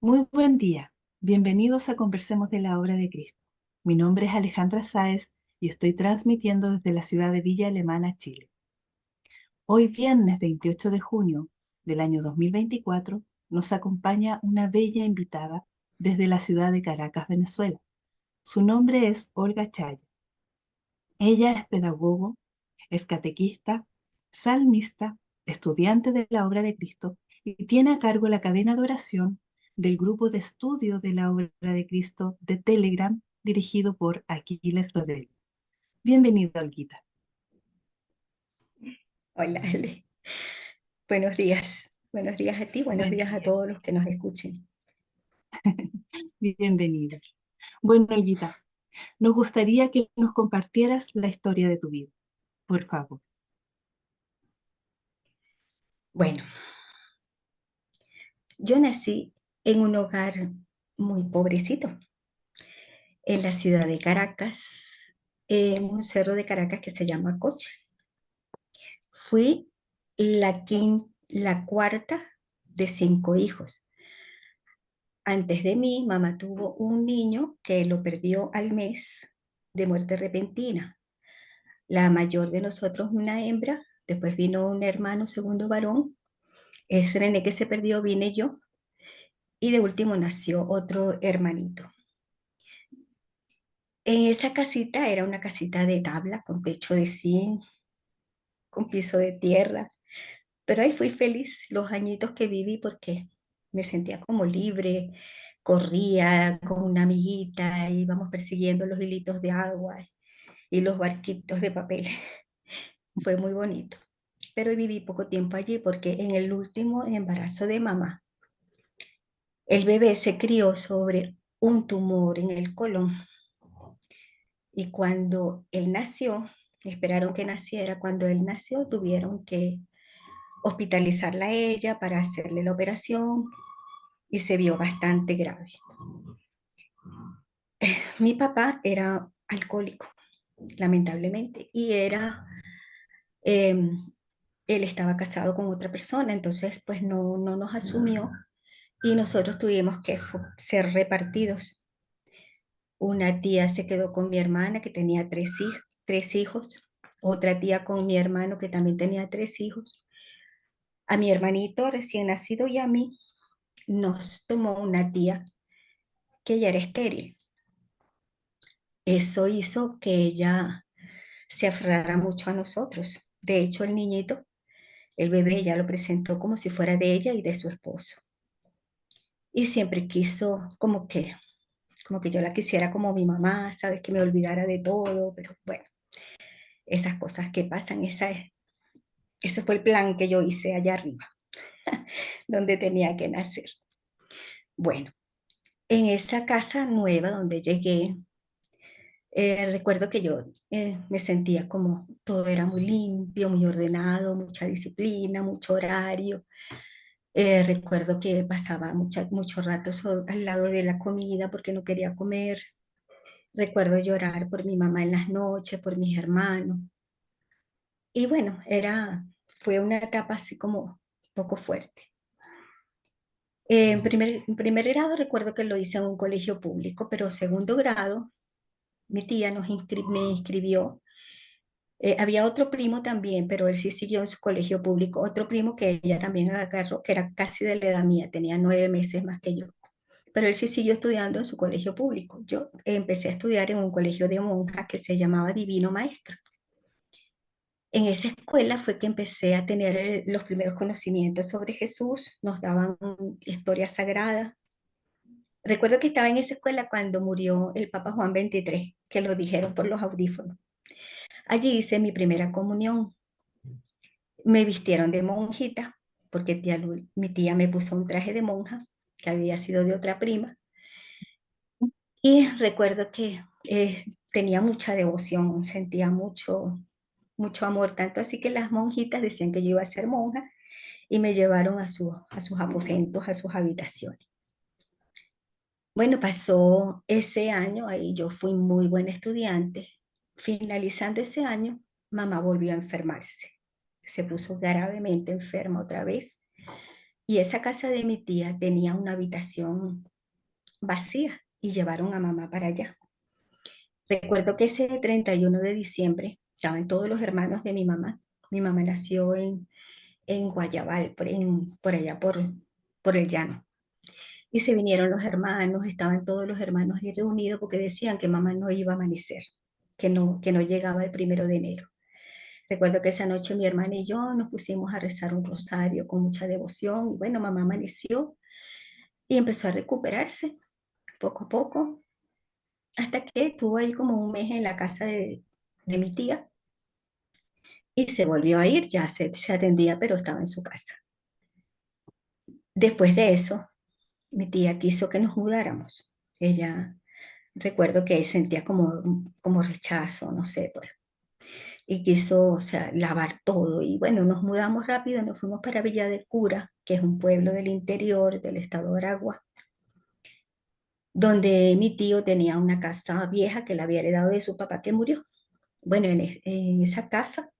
Muy buen día. Bienvenidos a Conversemos de la Obra de Cristo. Mi nombre es Alejandra Sáez y estoy transmitiendo desde la ciudad de Villa Alemana, Chile. Hoy viernes 28 de junio del año 2024 nos acompaña una bella invitada desde la ciudad de Caracas, Venezuela. Su nombre es Olga Chaya. Ella es pedagogo, es catequista, salmista, estudiante de la obra de Cristo y tiene a cargo la cadena de oración del grupo de estudio de la obra de Cristo de Telegram dirigido por Aquiles Rebel. Bienvenida, Olguita. Hola, Ale. Buenos días. Buenos días a ti, buenos Buen días a día. todos los que nos escuchen. Bienvenida. Bueno, Olguita, nos gustaría que nos compartieras la historia de tu vida, por favor. Bueno, yo nací en un hogar muy pobrecito, en la ciudad de Caracas, en un cerro de Caracas que se llama Coche. Fui la cuarta de 5 hijos. Antes de mí, mamá tuvo un niño que lo perdió al mes de muerte repentina. La mayor de nosotros, una hembra, después vino un hermano segundo varón. Ese nené que se perdió vine yo y de último nació otro hermanito. En esa casita era una casita de tabla con techo de zinc, con piso de tierra, pero ahí fui feliz los añitos que viví porque me sentía como libre, corría con una amiguita, íbamos persiguiendo los hilitos de agua y los barquitos de papel. Fue muy bonito, pero viví poco tiempo allí porque en el último embarazo de mamá, el bebé se crió sobre un tumor en el colon y cuando él nació, esperaron que naciera, cuando él nació tuvieron que hospitalizarla a ella para hacerle la operación y se vio bastante grave. Mi papá era alcohólico, lamentablemente, y eh, él estaba casado con otra persona, entonces pues no nos asumió y nosotros tuvimos que ser repartidos. Una tía se quedó con mi hermana que tenía tres hijos, otra tía con mi hermano que también tenía 3 hijos. A mi hermanito recién nacido y a mí nos tomó una tía que ya era estéril. Eso hizo que ella se aferrara mucho a nosotros. De hecho, el niñito, el bebé, ya lo presentó como si fuera de ella y de su esposo. Y siempre quiso como que yo la quisiera como mi mamá, sabes, que me olvidara de todo, pero bueno, esas cosas que pasan, ese fue el plan que yo hice allá arriba, donde tenía que nacer. Bueno, en esa casa nueva donde llegué, recuerdo que yo me sentía como todo era muy limpio, muy ordenado, mucha disciplina, mucho horario. Recuerdo que pasaba mucho rato al lado de la comida porque no quería comer. Recuerdo llorar por mi mamá en las noches, por mis hermanos. Y bueno, fue una etapa así como poco fuerte. En primer grado recuerdo que lo hice en un colegio público, pero segundo grado mi tía me inscribió. Había otro primo también, pero él sí siguió en su colegio público. Otro primo que ella también agarró, que era casi de la edad mía, tenía 9 meses más que yo. Pero él sí siguió estudiando en su colegio público. Yo empecé a estudiar en un colegio de monjas que se llamaba Divino Maestro. En esa escuela fue que empecé a tener los primeros conocimientos sobre Jesús. Nos daban historias sagradas. Recuerdo que estaba en esa escuela cuando murió el Papa Juan XXIII, que lo dijeron por los audífonos. Allí hice mi primera comunión. Me vistieron de monjita, porque mi tía me puso un traje de monja, que había sido de otra prima. Y recuerdo que tenía mucha devoción, sentía mucho amor, tanto así que las monjitas decían que yo iba a ser monja y me llevaron a sus aposentos, a sus habitaciones. Bueno, pasó ese año, ahí yo fui muy buena estudiante. Finalizando ese año, mamá volvió a enfermarse. Se puso gravemente enferma otra vez Y esa casa de mi tía tenía una habitación vacía y llevaron a mamá para allá. Recuerdo que ese 31 de diciembre estaban todos los hermanos de mi mamá. Mi mamá nació en Guayabal, por allá por el llano. Y se vinieron los hermanos, estaban todos los hermanos ahí reunidos porque decían que mamá no iba a amanecer, que no llegaba el 1 de enero. Recuerdo que esa noche mi hermana y yo nos pusimos a rezar un rosario con mucha devoción. Y bueno, mamá amaneció y empezó a recuperarse poco a poco, hasta que estuvo ahí como un mes en la casa de mi tía y se volvió a ir, ya se atendía, pero estaba en su casa. Después de eso, mi tía quiso que nos mudáramos. Ella, recuerdo que sentía como rechazo, no sé, pues, y quiso, o sea, lavar todo. Y bueno, nos mudamos rápido, nos fuimos para Villa de Cura, que es un pueblo del interior del estado de Aragua, donde mi tío tenía una casa vieja que le había heredado de su papá que murió. Bueno, en esa casa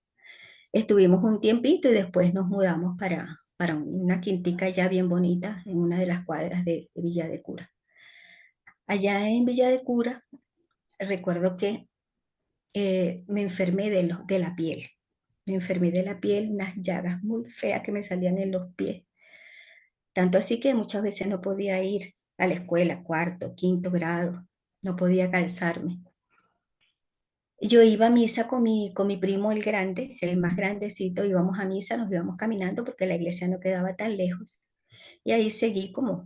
estuvimos un tiempito y después nos mudamos para una quintica ya bien bonita en una de las cuadras de Villa de Cura. Allá en Villa de Cura, recuerdo que me enfermé de la piel. Me enfermé de la piel, unas llagas muy feas que me salían en los pies. Tanto así que muchas veces no podía ir a la escuela, cuarto, quinto grado, no podía calzarme. Yo iba a misa con mi primo el grande, el más grandecito, íbamos a misa, nos íbamos caminando porque la iglesia no quedaba tan lejos. Y ahí seguí como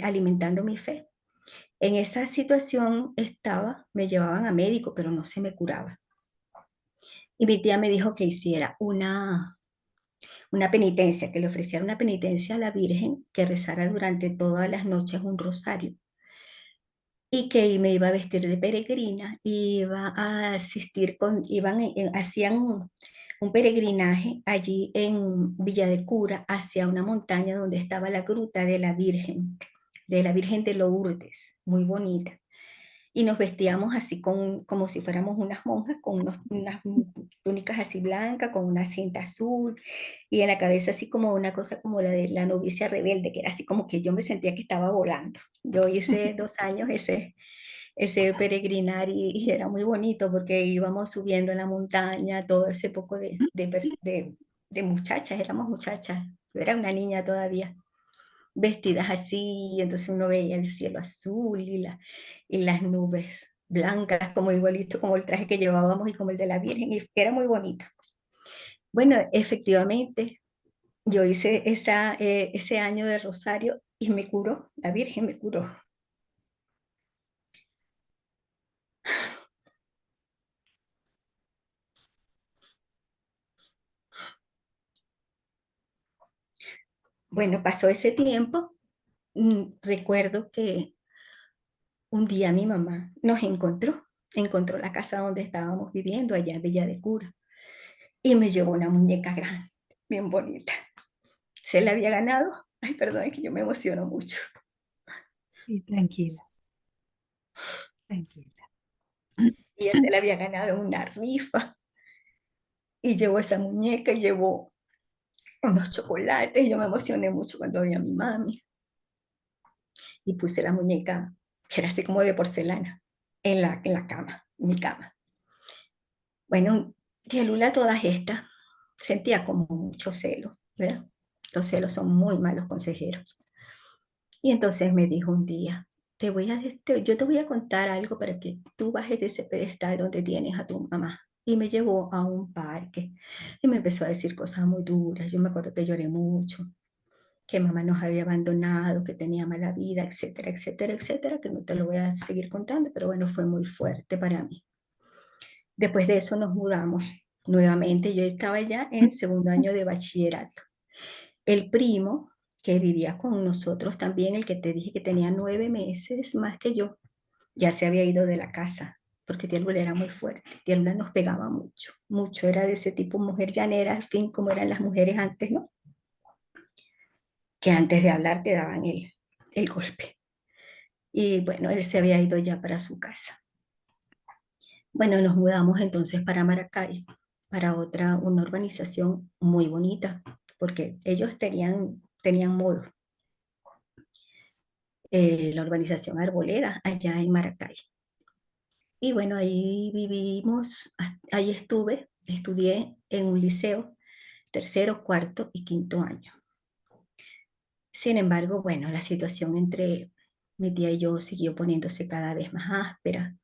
alimentando mi fe. En esa situación estaba, me llevaban a médico, pero no se me curaba. Y mi tía me dijo que hiciera una penitencia, que le ofreciera una penitencia a la Virgen, que rezara durante todas las noches un rosario y que me iba a vestir de peregrina, y iba a asistir hacían un peregrinaje allí en Villa de Cura hacia una montaña donde estaba la gruta de la Virgen de Lourdes, muy bonita. Y nos vestíamos así como si fuéramos unas monjas, con unas túnicas así blancas, con una cinta azul, y en la cabeza así como una cosa como la de la novicia rebelde, que era así como que yo me sentía que estaba volando. Yo hice 2 años ese peregrinar y era muy bonito porque íbamos subiendo en la montaña, todo ese poco de muchachas, éramos muchachas, yo era una niña todavía, vestidas así, y entonces uno veía el cielo azul y las nubes blancas, como igualito como el traje que llevábamos y como el de la Virgen, y era muy bonito. Bueno, efectivamente, yo hice ese año de Rosario y me curó, la Virgen me curó. Bueno, pasó ese tiempo, recuerdo que un día mi mamá nos encontró la casa donde estábamos viviendo allá en Villa de Cura y me llevó una muñeca grande, bien bonita. Se la había ganado. Ay, perdón, es que yo me emociono mucho. Sí, tranquila, tranquila. Ella se la había ganado en una rifa y llevó esa muñeca y llevó unos chocolates. Y yo me emocioné mucho cuando vi a mi mami y puse la muñeca, que era así como de porcelana, en la cama, en mi cama. Bueno, tía Lula, todas estas sentía como mucho celo, ¿verdad? Los celos son muy malos consejeros. Y entonces me dijo un día, yo te voy a contar algo para que tú bajes de ese pedestal donde tienes a tu mamá. Y me llevó a un parque y me empezó a decir cosas muy duras. Yo me acuerdo que lloré mucho, que mamá nos había abandonado, que tenía mala vida, etcétera, etcétera, etcétera, que no te lo voy a seguir contando, pero bueno, fue muy fuerte para mí. Después de eso nos mudamos nuevamente. Yo estaba ya en segundo año de bachillerato. El primo que vivía con nosotros también, el que te dije que tenía 9 meses más que yo, ya se había ido de la casa, porque tía Lula era muy fuerte. Tía Lula nos pegaba mucho, mucho. Era de ese tipo mujer llanera, al fin, como eran las mujeres antes, ¿no? Que antes de hablar te daban el golpe. Y bueno, él se había ido ya para su casa. Bueno, nos mudamos entonces para Maracay, para una urbanización muy bonita, porque ellos tenían tenían modo, la urbanización Arboleda, allá en Maracay. Y bueno, ahí vivimos, ahí estudié en un liceo, tercero, cuarto y quinto año. Sin embargo, bueno, la situación entre mi tía y yo siguió poniéndose cada vez más áspera.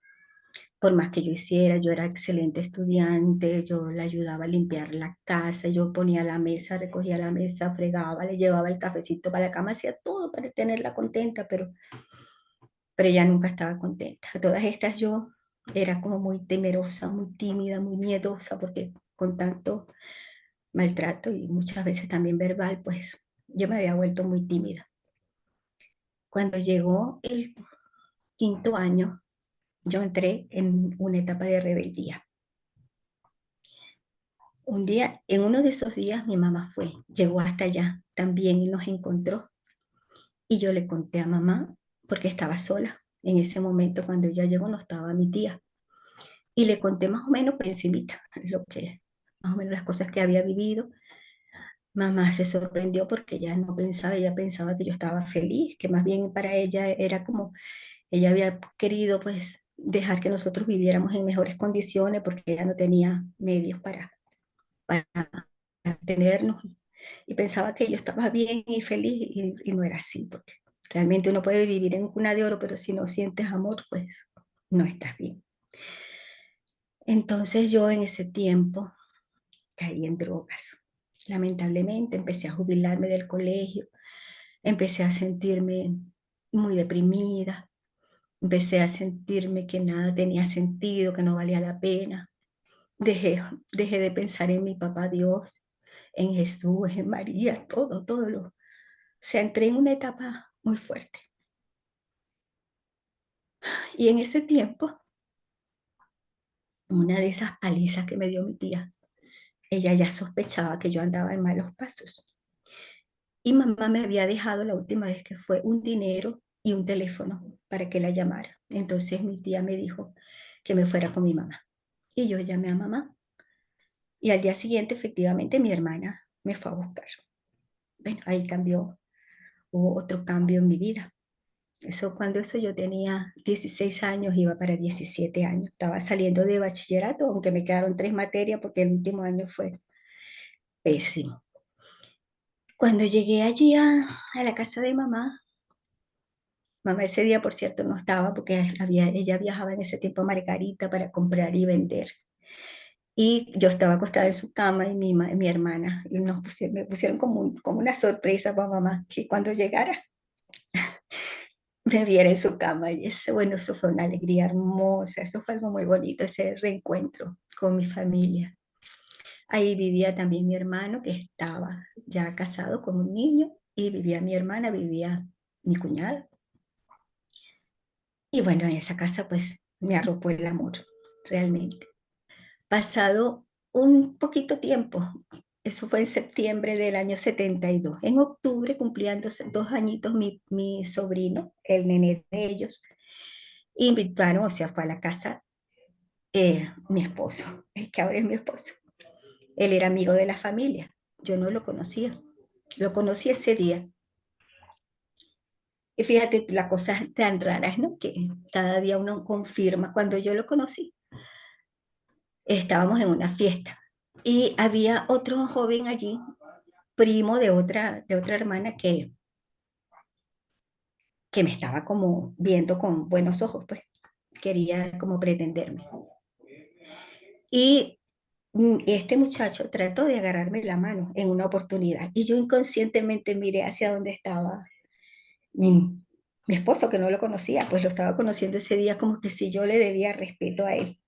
Por más que yo hiciera, yo era excelente estudiante, yo le ayudaba a limpiar la casa, yo ponía la mesa, recogía la mesa, fregaba, le llevaba el cafecito para la cama, hacía todo para tenerla contenta, pero ella nunca estaba contenta. A todas estas yo era como muy temerosa, muy tímida, muy miedosa, porque con tanto maltrato y muchas veces también verbal, pues yo me había vuelto muy tímida. Cuando llegó el quinto año, yo entré en una etapa de rebeldía. Un día, en uno de esos días, mi mamá llegó hasta allá también y nos encontró. Y yo le conté a mamá, porque estaba sola. En ese momento, cuando ella llegó, no estaba mi tía. Y le conté más o menos por encimita, más o menos las cosas que había vivido. Mamá se sorprendió porque ella pensaba que yo estaba feliz, que más bien para ella era como, ella había querido pues dejar que nosotros viviéramos en mejores condiciones porque ella no tenía medios para tenernos y pensaba que yo estaba bien y feliz y no era así, porque realmente uno puede vivir en cuna de oro, pero si no sientes amor, pues no estás bien. Entonces yo en ese tiempo caí en drogas. Lamentablemente empecé a jubilarme del colegio, empecé a sentirme muy deprimida, empecé a sentirme que nada tenía sentido, que no valía la pena. Dejé de pensar en mi papá Dios, en Jesús, en María, todo lo. O sea, entré en una etapa muy fuerte. Y en ese tiempo, una de esas palizas que me dio mi tía, ella ya sospechaba que yo andaba en malos pasos. Y mamá me había dejado la última vez que fue un dinero y un teléfono para que la llamara. Entonces mi tía me dijo que me fuera con mi mamá. Y yo llamé a mamá. Y al día siguiente, efectivamente, mi hermana me fue a buscar. Bueno, ahí hubo otro cambio en mi vida. Cuando eso yo tenía 16 años, iba para 17 años. Estaba saliendo de bachillerato, aunque me quedaron 3 materias porque el último año fue pésimo. Cuando llegué allí a la casa de mamá ese día, por cierto, no estaba porque ella viajaba en ese tiempo a Margarita para comprar y vender. Y yo estaba acostada en su cama y mi hermana, y me pusieron como una sorpresa para mamá, que cuando llegara me viera en su cama. Y bueno, eso fue una alegría hermosa, eso fue algo muy bonito, ese reencuentro con mi familia. Ahí vivía también mi hermano, que estaba ya casado con un niño, y vivía mi hermana, vivía mi cuñada. Y bueno, en esa casa pues me arropó el amor, realmente. Pasado un poquito tiempo, eso fue en septiembre del año 72. En octubre cumplían 2 añitos mi sobrino, el nené de ellos. Invitaron, o sea, fue a la casa mi esposo, el que ahora es mi esposo. Él era amigo de la familia. Yo no lo conocía. Lo conocí ese día. Y fíjate las cosas tan raras, ¿no? Que cada día uno confirma. Cuando yo lo conocí, estábamos en una fiesta y había otro joven allí, primo de otra hermana que me estaba como viendo con buenos ojos, pues quería como pretenderme. Y este muchacho trató de agarrarme la mano en una oportunidad y yo inconscientemente miré hacia donde estaba mi, mi esposo, que no lo conocía, pues lo estaba conociendo ese día como que si yo le debía respeto a él.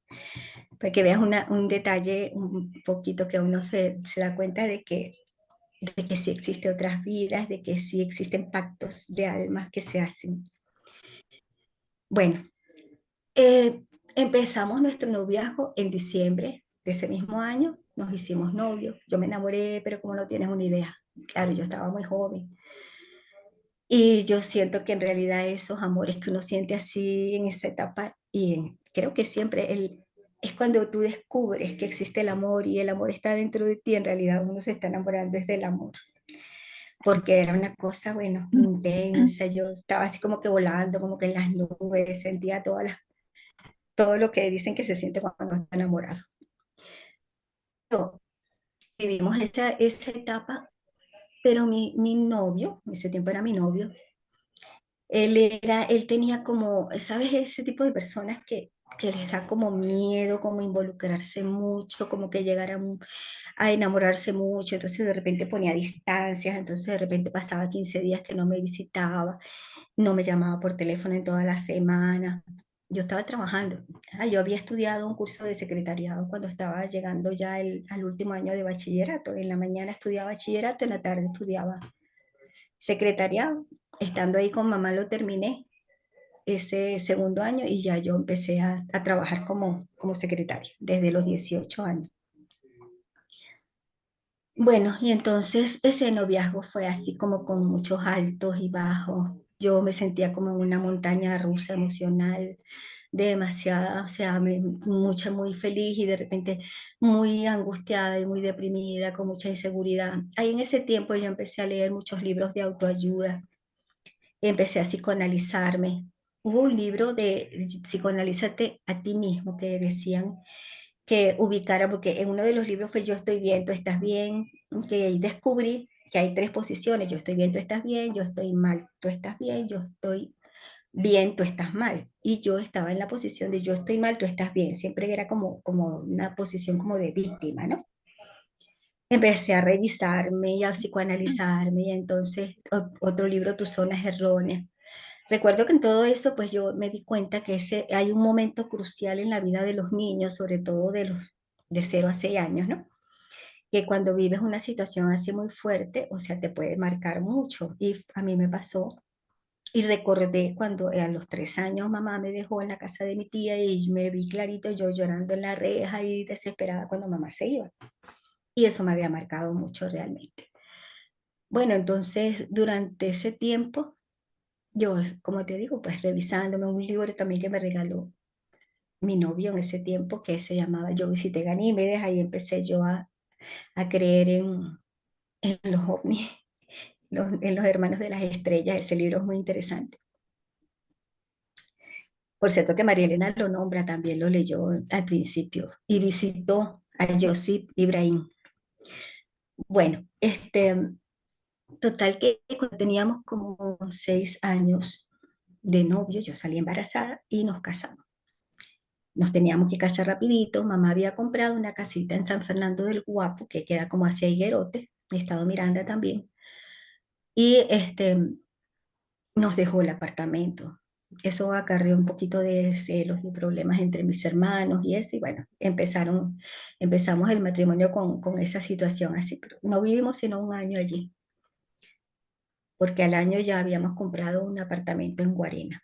Para que veas un detalle un poquito que uno se da cuenta de que sí existen otras vidas, de que sí existen pactos de almas que se hacen. Bueno, eh, empezamos nuestro noviazgo en diciembre de ese mismo año, nos hicimos novios, yo me enamoré, pero como no tienes una idea, claro, yo estaba muy joven. Y yo siento que en realidad esos amores que uno siente así en esa etapa, creo que siempre es cuando tú descubres que existe el amor y el amor está dentro de ti, en realidad uno se está enamorando desde el amor. porque era una cosa, bueno, intensa. Yo estaba así como que volando, como que en las nubes, sentía todo lo que dicen que se siente cuando está enamorado. Vivimos esa etapa, pero mi novio, en ese tiempo era mi novio, él tenía como, ¿sabes? Ese tipo de personas que les da como miedo, como involucrarse mucho, como que llegar a enamorarse mucho, entonces de repente ponía distancias, entonces de repente pasaba 15 días que no me visitaba, no me llamaba por teléfono en toda la semana. Yo estaba trabajando. Yo había estudiado un curso de secretariado cuando estaba llegando ya al último año de bachillerato. En la mañana estudiaba bachillerato, en la tarde estudiaba secretariado. Estando ahí con mamá lo terminé ese segundo año y ya yo empecé a trabajar como secretaria desde los 18 años. Bueno, y entonces ese noviazgo fue así como con muchos altos y bajos. Yo me sentía como en una montaña rusa emocional, demasiada, o sea, mucha, muy feliz y de repente muy angustiada y muy deprimida, con mucha inseguridad. Ahí en ese tiempo yo empecé a leer muchos libros de autoayuda, empecé a psicoanalizarme. Hubo un libro de Psicoanalízate a ti mismo que decían que ubicara, porque en uno de los libros fue Yo estoy bien, tú estás bien, que ahí descubrí que hay tres posiciones: yo estoy bien, tú estás bien; yo estoy mal, tú estás bien; yo estoy bien, tú estás mal. Y yo estaba en la posición de yo estoy mal, tú estás bien. Siempre era como una posición como de víctima, ¿no? Empecé a revisarme y a psicoanalizarme, y entonces otro libro, Tus zonas erróneas. Recuerdo que en todo eso, pues yo me di cuenta que hay un momento crucial en la vida de los niños, sobre todo de los de 0 a 6 años, ¿no? Que cuando vives una situación así muy fuerte, o sea, te puede marcar mucho. Y a mí me pasó, y recordé cuando a los 3 años mamá me dejó en la casa de mi tía y me vi clarito yo llorando en la reja y desesperada cuando mamá se iba. Y eso me había marcado mucho realmente. Bueno, entonces durante ese tiempo, yo, como te digo, pues revisándome un libro también que me regaló mi novio en ese tiempo, que se llamaba Yo visité Ganímedes. Ahí empecé yo a creer en los ovnis, en los hermanos de las estrellas. Ese libro es muy interesante. Por cierto que María Elena lo nombra, también lo leyó al principio y visitó a Josip Ibrahim. Bueno, total que cuando teníamos como 6 años de novio, yo salí embarazada y nos casamos. Nos teníamos que casar rapidito. Mamá había comprado una casita en San Fernando del Guapo, que queda como hacia Higuerote, Estado Miranda también. Y nos dejó el apartamento. Eso acarreó un poquito de celos y problemas entre mis hermanos y eso, y bueno, empezamos el matrimonio con esa situación así, pero no vivimos sino un año allí, porque al año ya habíamos comprado un apartamento en Guarena,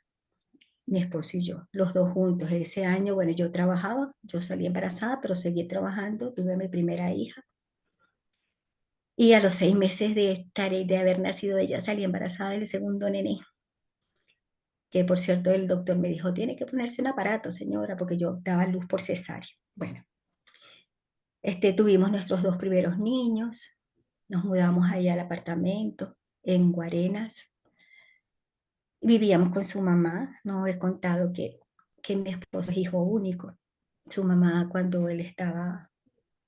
mi esposo y yo, los dos juntos. Ese año, bueno, yo trabajaba, yo salí embarazada, pero seguí trabajando, tuve a mi primera hija, y a los 6 meses de haber nacido ella, salí embarazada del segundo nené, que por cierto el doctor me dijo, tiene que ponerse un aparato, señora, porque yo daba luz por cesárea. Bueno, tuvimos nuestros dos primeros niños, nos mudamos ahí al apartamento en Guarenas, vivíamos con su mamá. No he contado que mi esposo es hijo único. Su mamá, cuando él estaba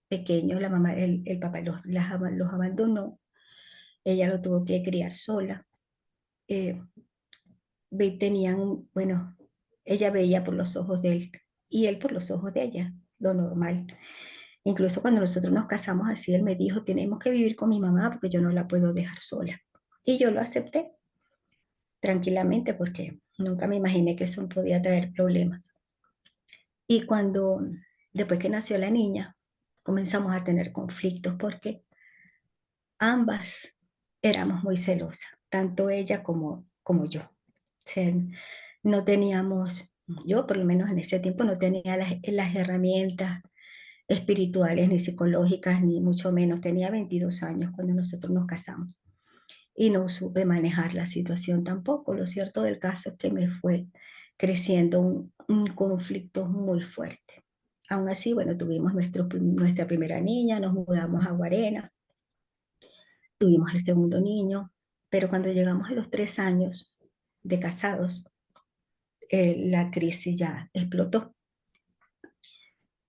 pequeño, la mamá, el papá los abandonó, ella lo tuvo que criar sola. Eh, bueno, ella veía por los ojos de él y él por los ojos de ella, lo normal. Incluso cuando nosotros nos casamos así, él me dijo, tenemos que vivir con mi mamá porque yo no la puedo dejar sola. Y yo lo acepté tranquilamente porque nunca me imaginé que eso podía traer problemas. Y después que nació la niña, comenzamos a tener conflictos porque ambas éramos muy celosas, tanto ella como yo. O sea, no teníamos, yo por lo menos en ese tiempo no tenía las herramientas espirituales ni psicológicas, ni mucho menos. Tenía 22 años cuando nosotros nos casamos y no supe manejar la situación tampoco. Lo cierto del caso es que me fue creciendo un conflicto muy fuerte. Aún así, bueno, tuvimos nuestra primera niña, nos mudamos a Guarena Tuvimos el segundo niño, pero cuando llegamos a los 3 años de casados, la crisis ya explotó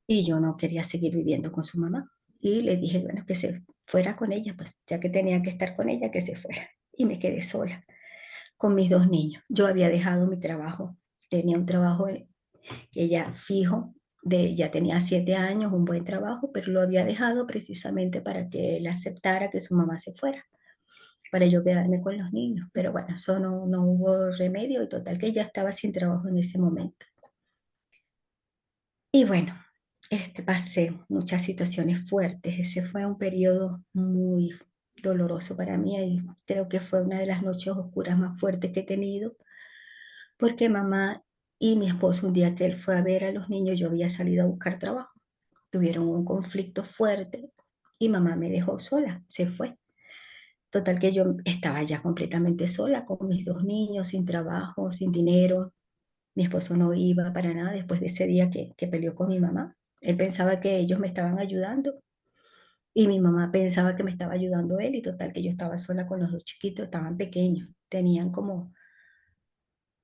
y yo no quería seguir viviendo con su mamá. Y le dije, bueno, que se fuera con ella, pues ya que tenía que estar con ella, que se fuera. Y me quedé sola con mis dos niños. Yo había dejado mi trabajo, tenía un trabajo que ya fijo, ya tenía 7 años, un buen trabajo, pero lo había dejado precisamente para que él aceptara que su mamá se fuera, para yo quedarme con los niños. Pero bueno, eso no hubo remedio y total que ya estaba sin trabajo en ese momento. Y bueno, pasé muchas situaciones fuertes. Ese fue un periodo muy doloroso para mí y creo que fue una de las noches oscuras más fuertes que he tenido, porque mamá y mi esposo, un día que él fue a ver a los niños, yo había salido a buscar trabajo. Tuvieron un conflicto fuerte y mamá me dejó sola, se fue. Total que yo estaba ya completamente sola con mis dos niños, sin trabajo, sin dinero. Mi esposo no iba para nada después de ese día que peleó con mi mamá. Él pensaba que ellos me estaban ayudando y mi mamá pensaba que me estaba ayudando él y total que yo estaba sola con los dos chiquitos, estaban pequeños, tenían como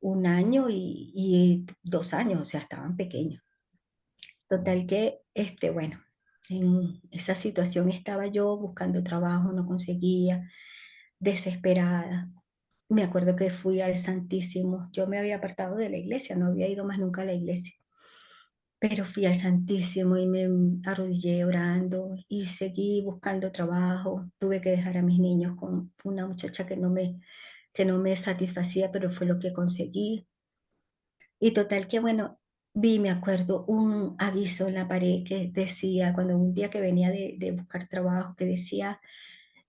1 año y 2 años, o sea, estaban pequeños. Total que, bueno, en esa situación estaba yo buscando trabajo, no conseguía, desesperada. Me acuerdo que fui al Santísimo, yo me había apartado de la iglesia, no había ido más nunca a la iglesia, pero fui al Santísimo y me arrodillé orando y seguí buscando trabajo. Tuve que dejar a mis niños con una muchacha que no me satisfacía, pero fue lo que conseguí. Y total que, bueno, me acuerdo, un aviso en la pared que decía, cuando un día que venía de buscar trabajo, que decía,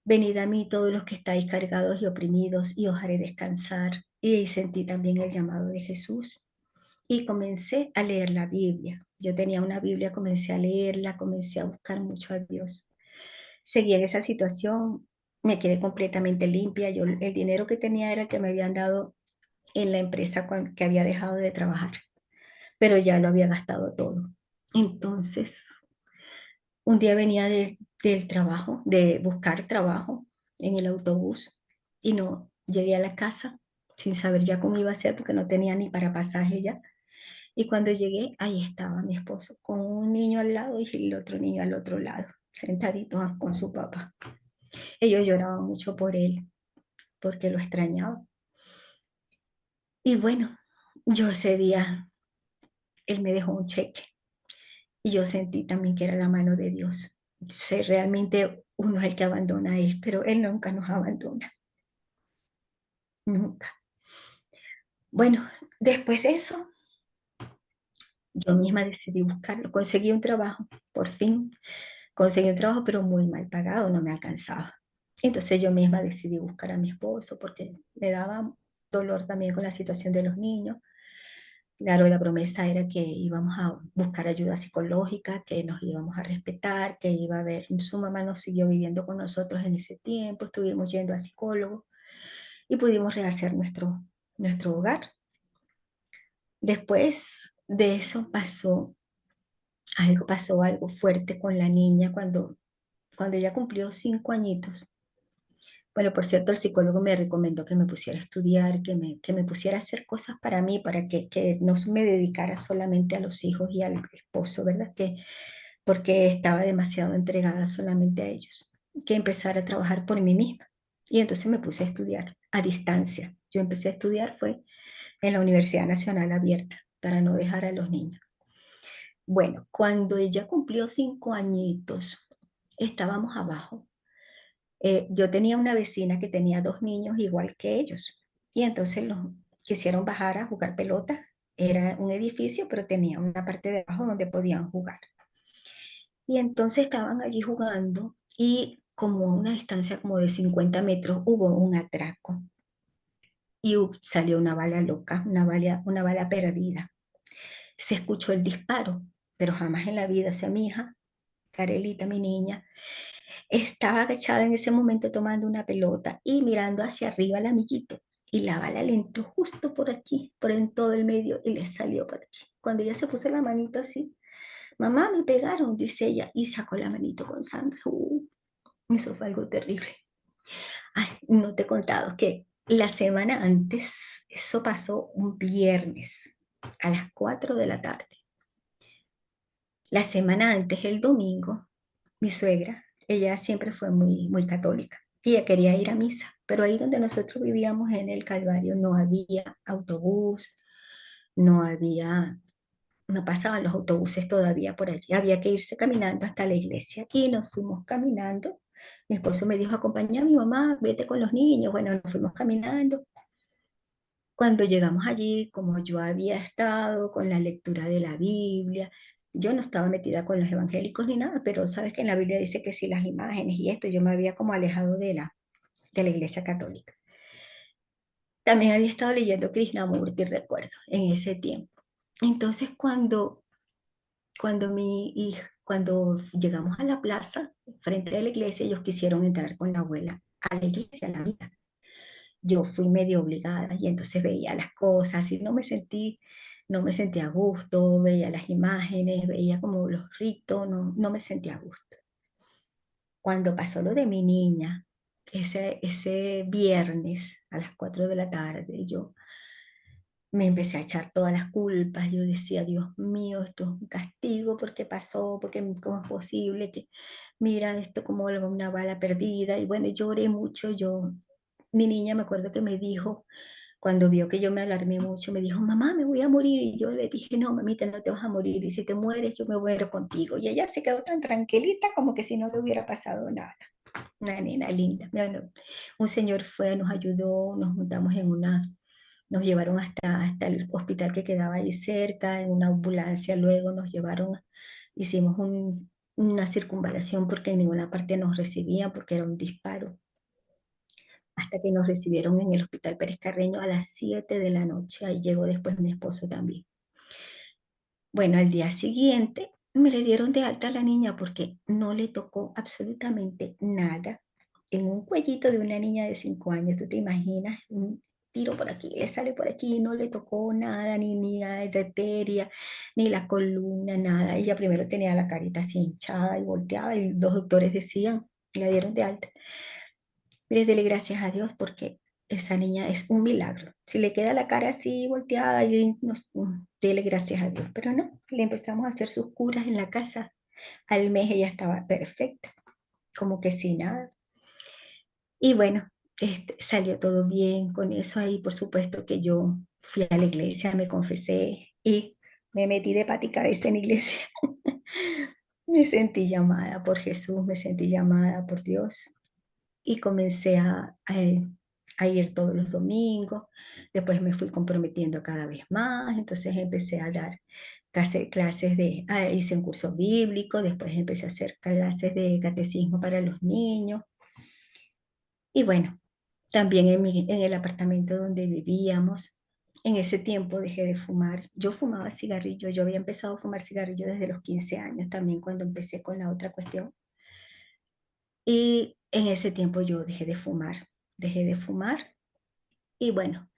venid a mí todos los que estáis cargados y oprimidos y os haré descansar. Y ahí sentí también el llamado de Jesús y comencé a leer la Biblia. Yo tenía una Biblia, comencé a leerla, comencé a buscar mucho a Dios. Seguí en esa situación, me quedé completamente limpia. El dinero que tenía era el que me habían dado en la empresa que había dejado de trabajar, pero ya lo había gastado todo. Entonces, un día venía del trabajo, de buscar trabajo en el autobús y no llegué a la casa sin saber ya cómo iba a ser porque no tenía ni para pasaje ya. Y cuando llegué, ahí estaba mi esposo con un niño al lado y el otro niño al otro lado, sentaditos con su papá. Ellos lloraban mucho por él, porque lo extrañaba. Y bueno, yo ese día, él me dejó un cheque y yo sentí también que era la mano de Dios. Realmente uno es el que abandona a él, pero él nunca nos abandona, nunca. Bueno, después de eso, yo misma decidí buscarlo. Conseguí un trabajo, por fin. Conseguí un trabajo, pero muy mal pagado, no me alcanzaba. Entonces yo misma decidí buscar a mi esposo porque me daba dolor también con la situación de los niños. Claro, la promesa era que íbamos a buscar ayuda psicológica, que nos íbamos a respetar, que iba a haber, su mamá nos siguió viviendo con nosotros en ese tiempo, estuvimos yendo a psicólogos y pudimos rehacer nuestro hogar. Después de eso pasó algo fuerte con la niña cuando ella cumplió 5 añitos. Bueno, por cierto, el psicólogo me recomendó que me pusiera a estudiar, que me pusiera a hacer cosas para mí, para que no me dedicara solamente a los hijos y al esposo, ¿verdad? Porque estaba demasiado entregada solamente a ellos, que empezara a trabajar por mí misma. Y entonces me puse a estudiar a distancia. Yo empecé a estudiar fue en la Universidad Nacional Abierta, para no dejar a los niños. Bueno, cuando ella cumplió 5 añitos, estábamos abajo. Yo tenía una vecina que tenía dos niños igual que ellos y entonces los quisieron bajar a jugar pelota. Era un edificio, pero tenía una parte de abajo donde podían jugar. Y entonces estaban allí jugando y como a una distancia como de 50 metros hubo un atraco y salió una bala loca, una bala perdida. Se escuchó el disparo, pero jamás en la vida, o sea, mi hija, Carelita, mi niña, estaba agachada en ese momento tomando una pelota y mirando hacia arriba al amiguito. Y la bala le entró justo por aquí, por en todo el medio, y le salió por aquí. Cuando ella se puso la manito así, mamá, me pegaron, dice ella, y sacó la manito con sangre. Eso fue algo terrible. Ay, no te he contado que la semana antes, eso pasó un viernes a las 4 de la tarde. La semana antes, el domingo, mi suegra, ella siempre fue muy católica y ella quería ir a misa, pero ahí donde nosotros vivíamos en el Calvario no había autobús, no había, no pasaban los autobuses todavía por allí, había que irse caminando hasta la iglesia y nos fuimos caminando. Mi esposo me dijo, acompaña a mi mamá, vete con los niños. Bueno, nos fuimos caminando. Cuando llegamos allí, como yo había estado con la lectura de la Biblia, yo no estaba metida con los evangélicos ni nada, pero sabes que en la Biblia dice que sí, las imágenes y esto, yo me había como alejado de la iglesia católica. También había estado leyendo Krishnamurti, recuerdo, en ese tiempo. Entonces, cuando llegamos a la plaza, frente a la iglesia, ellos quisieron entrar con la abuela a la iglesia, a la misa. Yo fui medio obligada y entonces veía las cosas y no me sentía a gusto, veía las imágenes, veía como los ritos, no me sentía a gusto. Cuando pasó lo de mi niña, ese viernes a las 4 de la tarde, yo me empecé a echar todas las culpas. Yo decía, Dios mío, esto es un castigo, ¿por qué pasó? ¿Cómo es posible que, mira, esto como una bala perdida? Y bueno, lloré mucho. Mi niña me acuerdo que me dijo, cuando vio que yo me alarmé mucho, me dijo, mamá, me voy a morir. Y yo le dije, no, mamita, no te vas a morir. Y si te mueres, yo me muero contigo. Y ella se quedó tan tranquilita como que si no le hubiera pasado nada. Una nena linda. Bueno, un señor fue, nos ayudó, nos montamos nos llevaron hasta el hospital que quedaba ahí cerca, en una ambulancia. Luego nos llevaron, hicimos una circunvalación porque en ninguna parte nos recibían porque era un disparo hasta que nos recibieron en el Hospital Pérez Carreño a las 7 de la noche. Ahí llegó después mi esposo también. Bueno, al día siguiente me le dieron de alta a la niña porque no le tocó absolutamente nada. En un cuellito de una niña de 5 años, tú te imaginas, un tiro por aquí, le sale por aquí, no le tocó nada, ni la arteria, ni la columna, nada. Ella primero tenía la carita así hinchada y volteaba y los doctores decían, la dieron de alta. Mire, dele gracias a Dios porque esa niña es un milagro. Si le queda la cara así volteada, dele gracias a Dios. Pero no, le empezamos a hacer sus curas en la casa. Al mes ella estaba perfecta, como que sin nada. Y bueno, salió todo bien con eso ahí. Por supuesto que yo fui a la iglesia, me confesé y me metí de pata y cabeza en la iglesia. Me sentí llamada por Jesús, me sentí llamada por Dios y comencé a ir todos los domingos. Después me fui comprometiendo cada vez más, entonces empecé a dar clases hice un curso bíblico, después empecé a hacer clases de catecismo para los niños. Y bueno, también en el apartamento donde vivíamos, en ese tiempo dejé de fumar. Yo fumaba cigarrillo, yo había empezado a fumar cigarrillo desde los 15 años, también cuando empecé con la otra cuestión. Y en ese tiempo yo dejé de fumar y bueno,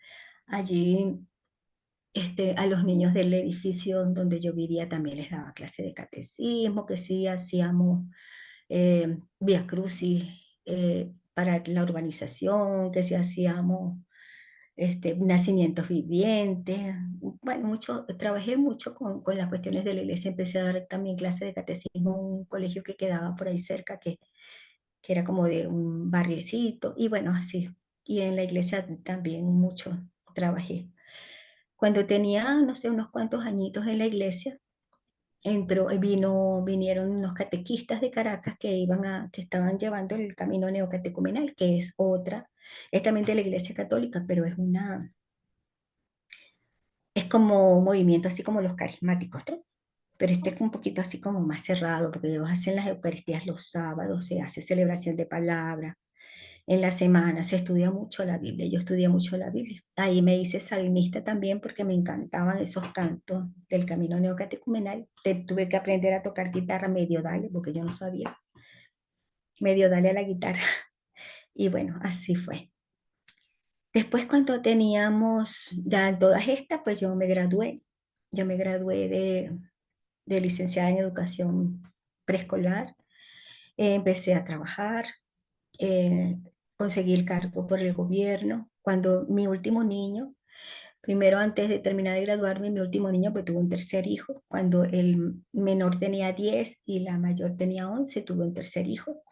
allí a los niños del edificio donde yo vivía también les daba clase de catecismo, que sí hacíamos vía crucis para la urbanización, que sí hacíamos nacimientos vivientes. Bueno, trabajé mucho con las cuestiones de la iglesia, empecé a dar también clase de catecismo en un colegio que quedaba por ahí cerca, que era como de un barriecito, y bueno, así. Y en la iglesia también mucho trabajé. Cuando tenía, no sé, unos cuantos añitos en la iglesia, vinieron unos catequistas de Caracas que estaban llevando el camino neocatecumenal, que es también de la iglesia católica, pero es como un movimiento así como los carismáticos, ¿no? Pero este es un poquito así como más cerrado, porque ellos hacen las Eucaristías los sábados, se hace celebración de palabra, en la semana se estudia mucho la Biblia, yo estudié mucho la Biblia. Ahí me hice salmista también porque me encantaban esos cantos del camino neocatecumenal. Tuve que aprender a tocar guitarra medio dale, porque yo no sabía, medio dale a la guitarra. Y bueno, así fue. Después cuando teníamos ya todas estas, pues yo me gradué. Yo me gradué de licenciada en educación preescolar. Empecé a trabajar. conseguí el cargo por el gobierno. Cuando mi último niño, primero antes de terminar de graduarme, mi último niño pues tuvo un tercer hijo. Cuando el menor tenía 10 y la mayor tenía 11, tuve un tercer hijo.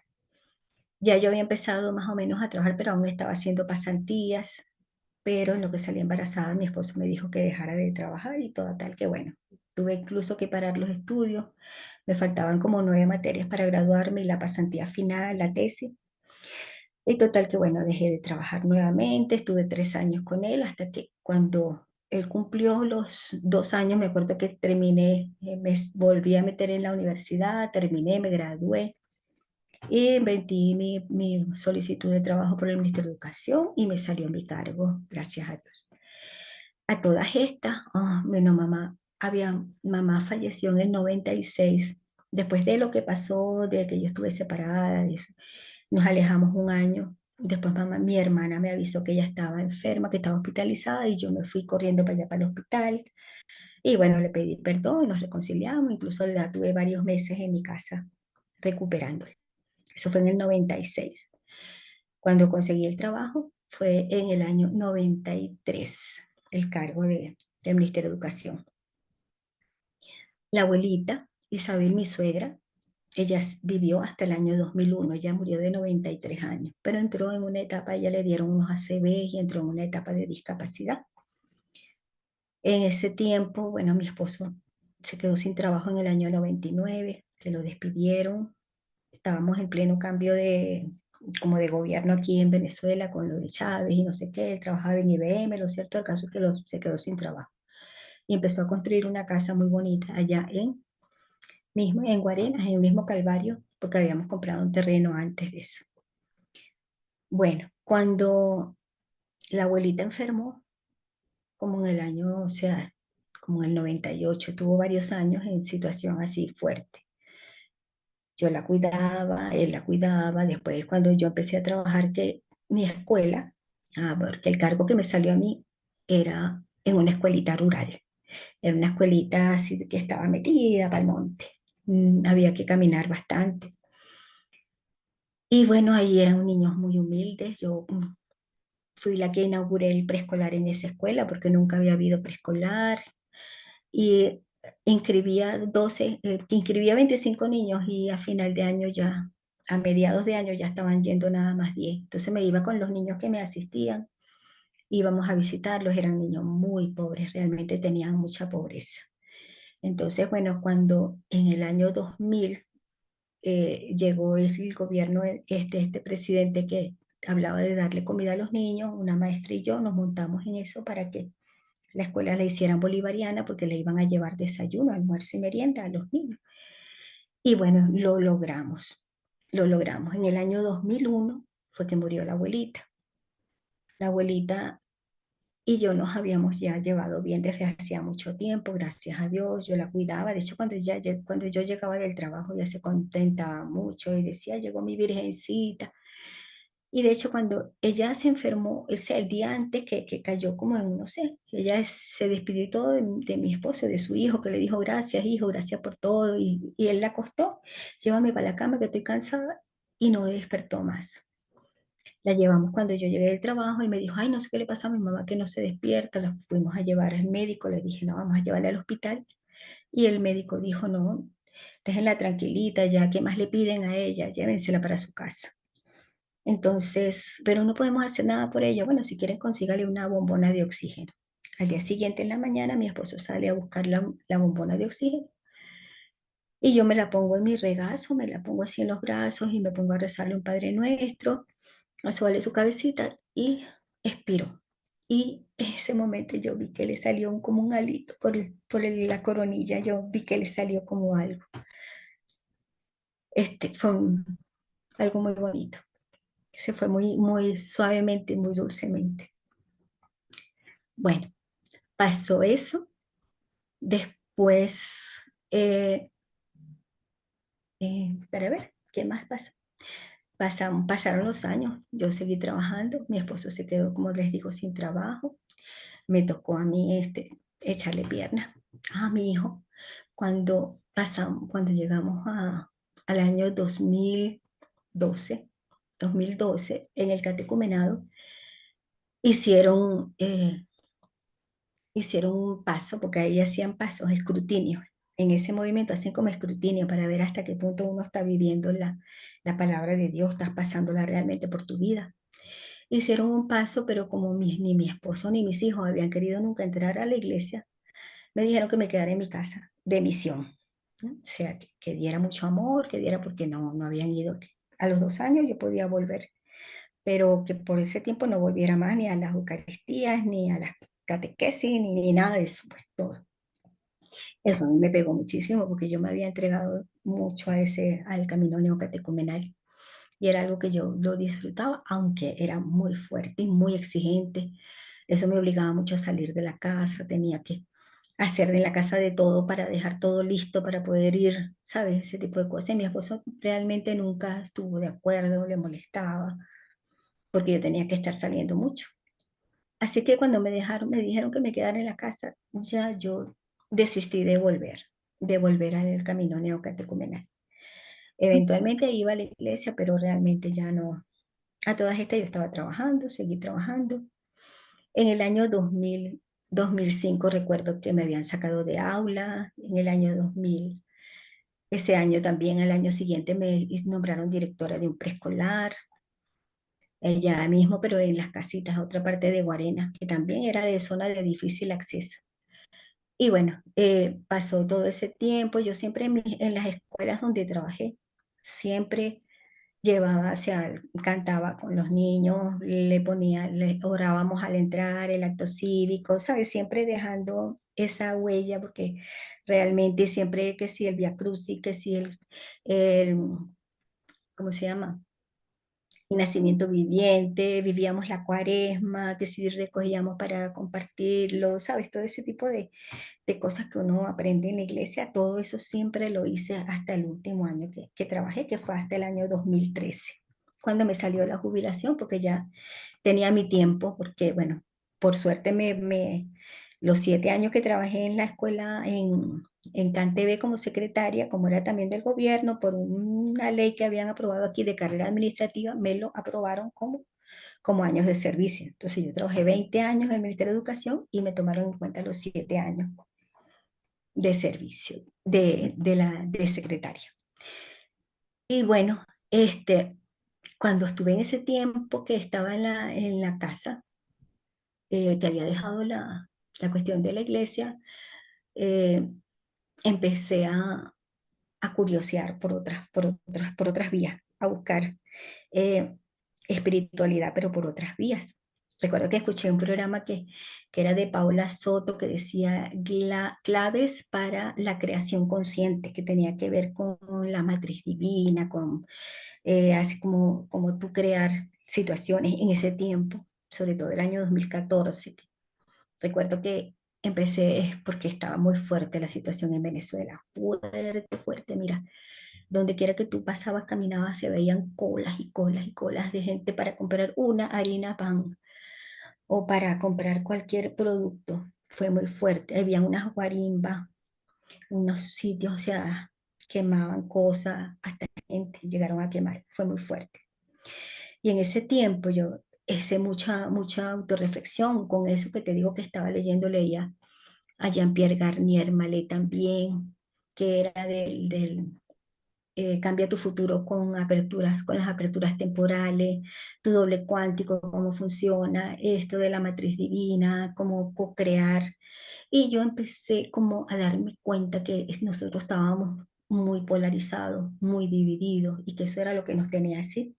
Ya yo había empezado más o menos a trabajar, pero aún estaba haciendo pasantías, pero en lo que salí embarazada, mi esposo me dijo que dejara de trabajar y todo tal que bueno, tuve incluso que parar los estudios, me faltaban como 9 materias para graduarme y la pasantía final, la tesis, y total que bueno, dejé de trabajar nuevamente, estuve 3 años con él hasta que cuando él cumplió los 2 años, me acuerdo que terminé, me volví a meter en la universidad, terminé, me gradué. Y metí mi solicitud de trabajo por el Ministerio de Educación y me salió mi cargo, gracias a Dios. A todas estas, bueno, mamá falleció en el 96, después de lo que pasó, de que yo estuve separada, de eso, nos alejamos un año. Después mi hermana me avisó que ella estaba enferma, que estaba hospitalizada y yo me fui corriendo para allá, para el hospital. Y bueno, le pedí perdón y nos reconciliamos, incluso la tuve varios meses en mi casa recuperándola. Eso fue en el 96. Cuando conseguí el trabajo fue en el año 93, el cargo del Ministerio de Educación. La abuelita, Isabel, mi suegra, ella vivió hasta el año 2001, ella murió de 93 años, pero entró en una etapa, ella le dieron unos ACV y entró en una etapa de discapacidad. En ese tiempo, bueno, mi esposo se quedó sin trabajo en el año 99, que lo despidieron. Estábamos en pleno cambio como de gobierno aquí en Venezuela con lo de Chávez y no sé qué, él trabajaba en IBM, lo cierto, el caso es que se quedó sin trabajo. Y empezó a construir una casa muy bonita allá mismo en Guarenas, en el mismo Calvario, porque habíamos comprado un terreno antes de eso. Bueno, cuando la abuelita enfermó, como en el año, o sea, como en el 98, tuvo varios años en situación así fuerte. Yo la cuidaba, él la cuidaba, después cuando yo empecé a trabajar, que mi escuela, porque el cargo que me salió a mí era en una escuelita rural, era una escuelita así que estaba metida para el monte. Había que caminar bastante. Y bueno, ahí eran niños muy humildes. Yo fui la que inauguré el preescolar en esa escuela porque nunca había habido preescolar. Y inscribía 25 niños y a final de año ya, a mediados de año ya estaban yendo nada más 10. Entonces me iba con los niños que me asistían, íbamos a visitarlos, eran niños muy pobres, realmente tenían mucha pobreza. Entonces, bueno, cuando en el año 2000 llegó el gobierno, este presidente que hablaba de darle comida a los niños, una maestra y yo nos montamos en eso para que la escuela la hicieran bolivariana porque le iban a llevar desayuno, almuerzo y merienda a los niños. Y bueno, lo logramos, lo logramos. En el año 2001 fue que murió la abuelita. La abuelita y yo nos habíamos ya llevado bien desde hacía mucho tiempo, gracias a Dios, yo la cuidaba. De hecho, cuando yo llegaba del trabajo, ella se contentaba mucho y decía, llegó mi virgencita. Y de hecho, cuando ella se enfermó, ese el día antes que cayó como en, no sé, ella se despidió y todo de mi esposo, de su hijo, que le dijo, gracias, hijo, gracias por todo. Y él la acostó, llévame para la cama que estoy cansada, y no despertó más. La llevamos cuando yo llegué del trabajo y me dijo, ay, no sé qué le pasa a mi mamá que no se despierta. La fuimos a llevar al médico, le dije, no, vamos a llevarla al hospital. Y el médico dijo, no, déjenla tranquilita, ya, ¿qué más le piden a ella? Llévensela para su casa. Entonces, pero no podemos hacer nada por ella. Bueno, si quieren, consígale una bombona de oxígeno. Al día siguiente en la mañana, mi esposo sale a buscar la bombona de oxígeno y yo me la pongo en mi regazo, me la pongo así en los brazos y me pongo a rezarle un Padre Nuestro, a sobarle su cabecita y expiro. Y en ese momento yo vi que le salió como un alito la coronilla, yo vi que le salió como algo. Fue algo muy bonito. Se fue muy, muy suavemente, muy dulcemente. Bueno, pasó eso. Después, eh, para ver, ¿qué más pasa? Pasaron los años, yo seguí trabajando, mi esposo se quedó, como les digo, sin trabajo. Me tocó a mí echarle pierna a mi hijo. Cuando llegamos al año 2012, 2012, en el catecumenado, hicieron, hicieron un paso, porque ahí hacían pasos, escrutinio. En ese movimiento hacen como escrutinio para ver hasta qué punto uno está viviendo la palabra de Dios, estás pasándola realmente por tu vida. Hicieron un paso, pero como ni mi esposo ni mis hijos habían querido nunca entrar a la iglesia, me dijeron que me quedara en mi casa de misión, ¿no? O sea, que diera mucho amor, que diera porque no habían ido. A los 2 años yo podía volver, pero que por ese tiempo no volviera más ni a las Eucaristías, ni a las catequesis, ni nada de eso, pues todo. Eso a mí me pegó muchísimo porque yo me había entregado mucho al camino neocatecumenal y era algo que yo lo disfrutaba, aunque era muy fuerte y muy exigente. Eso me obligaba mucho a salir de la casa, tenía que hacer en la casa de todo para dejar todo listo para poder ir, ¿sabes? Ese tipo de cosas. Y mi esposo realmente nunca estuvo de acuerdo, le molestaba, porque yo tenía que estar saliendo mucho. Así que cuando me dijeron que me quedara en la casa, ya yo desistí de volver al camino neocatecumenal. Eventualmente iba a la iglesia, pero realmente ya no. A todas estas yo estaba trabajando, seguí trabajando. En el año 2005 recuerdo que me habían sacado de aula. En el año 2000, ese año también, al año siguiente me nombraron directora de un preescolar, allá mismo, pero en las casitas, otra parte de Guarena, que también era de zona de difícil acceso. Y bueno, pasó todo ese tiempo. Yo siempre en las escuelas donde trabajé, siempre llevaba, o sea, cantaba con los niños, le orábamos al entrar, el acto cívico, ¿sabes? Siempre dejando esa huella, porque realmente siempre que si el Vía Crucis, que si el ¿cómo se llama? El nacimiento viviente, vivíamos la cuaresma, que si recogíamos para compartirlo, ¿sabes? Todo ese tipo de cosas que uno aprende en la iglesia, todo eso siempre lo hice hasta el último año que trabajé, que fue hasta el año 2013, cuando me salió la jubilación, porque ya tenía mi tiempo, porque bueno, por suerte los 7 años que trabajé en la escuela en CanTV como secretaria, como era también del gobierno, por una ley que habían aprobado aquí de carrera administrativa, me lo aprobaron como años de servicio. Entonces yo trabajé 20 años en el Ministerio de Educación y me tomaron en cuenta los 7 años de servicio de secretaria. Y bueno, cuando estuve en ese tiempo que estaba en la casa, que había dejado la cuestión de la iglesia, eh, empecé a curiosear por otras vías, a buscar eh, espiritualidad, pero por otras vías. Recuerdo que escuché un programa que era de Paula Soto que decía claves para la creación consciente, que tenía que ver con la matriz divina, con así como tú crear situaciones en ese tiempo, sobre todo el año 2014. Recuerdo que empecé porque estaba muy fuerte la situación en Venezuela, fuerte, fuerte, mira, donde quiera que tú pasabas, caminabas, se veían colas y colas y colas de gente para comprar una harina pan o para comprar cualquier producto. Fue muy fuerte. Había unas guarimbas, unos sitios, o sea, quemaban cosas, hasta gente llegaron a quemar. Fue muy fuerte. Y en ese tiempo yo hice mucha autorreflexión con eso que te digo que estaba leyendo, leía a Jean-Pierre Garnier Mallet también, que era del cambia tu futuro con aperturas, con las aperturas temporales, tu doble cuántico, cómo funciona, esto de la matriz divina, cómo co-crear. Y yo empecé como a darme cuenta que nosotros estábamos muy polarizados, muy divididos, y que eso era lo que nos tenía así.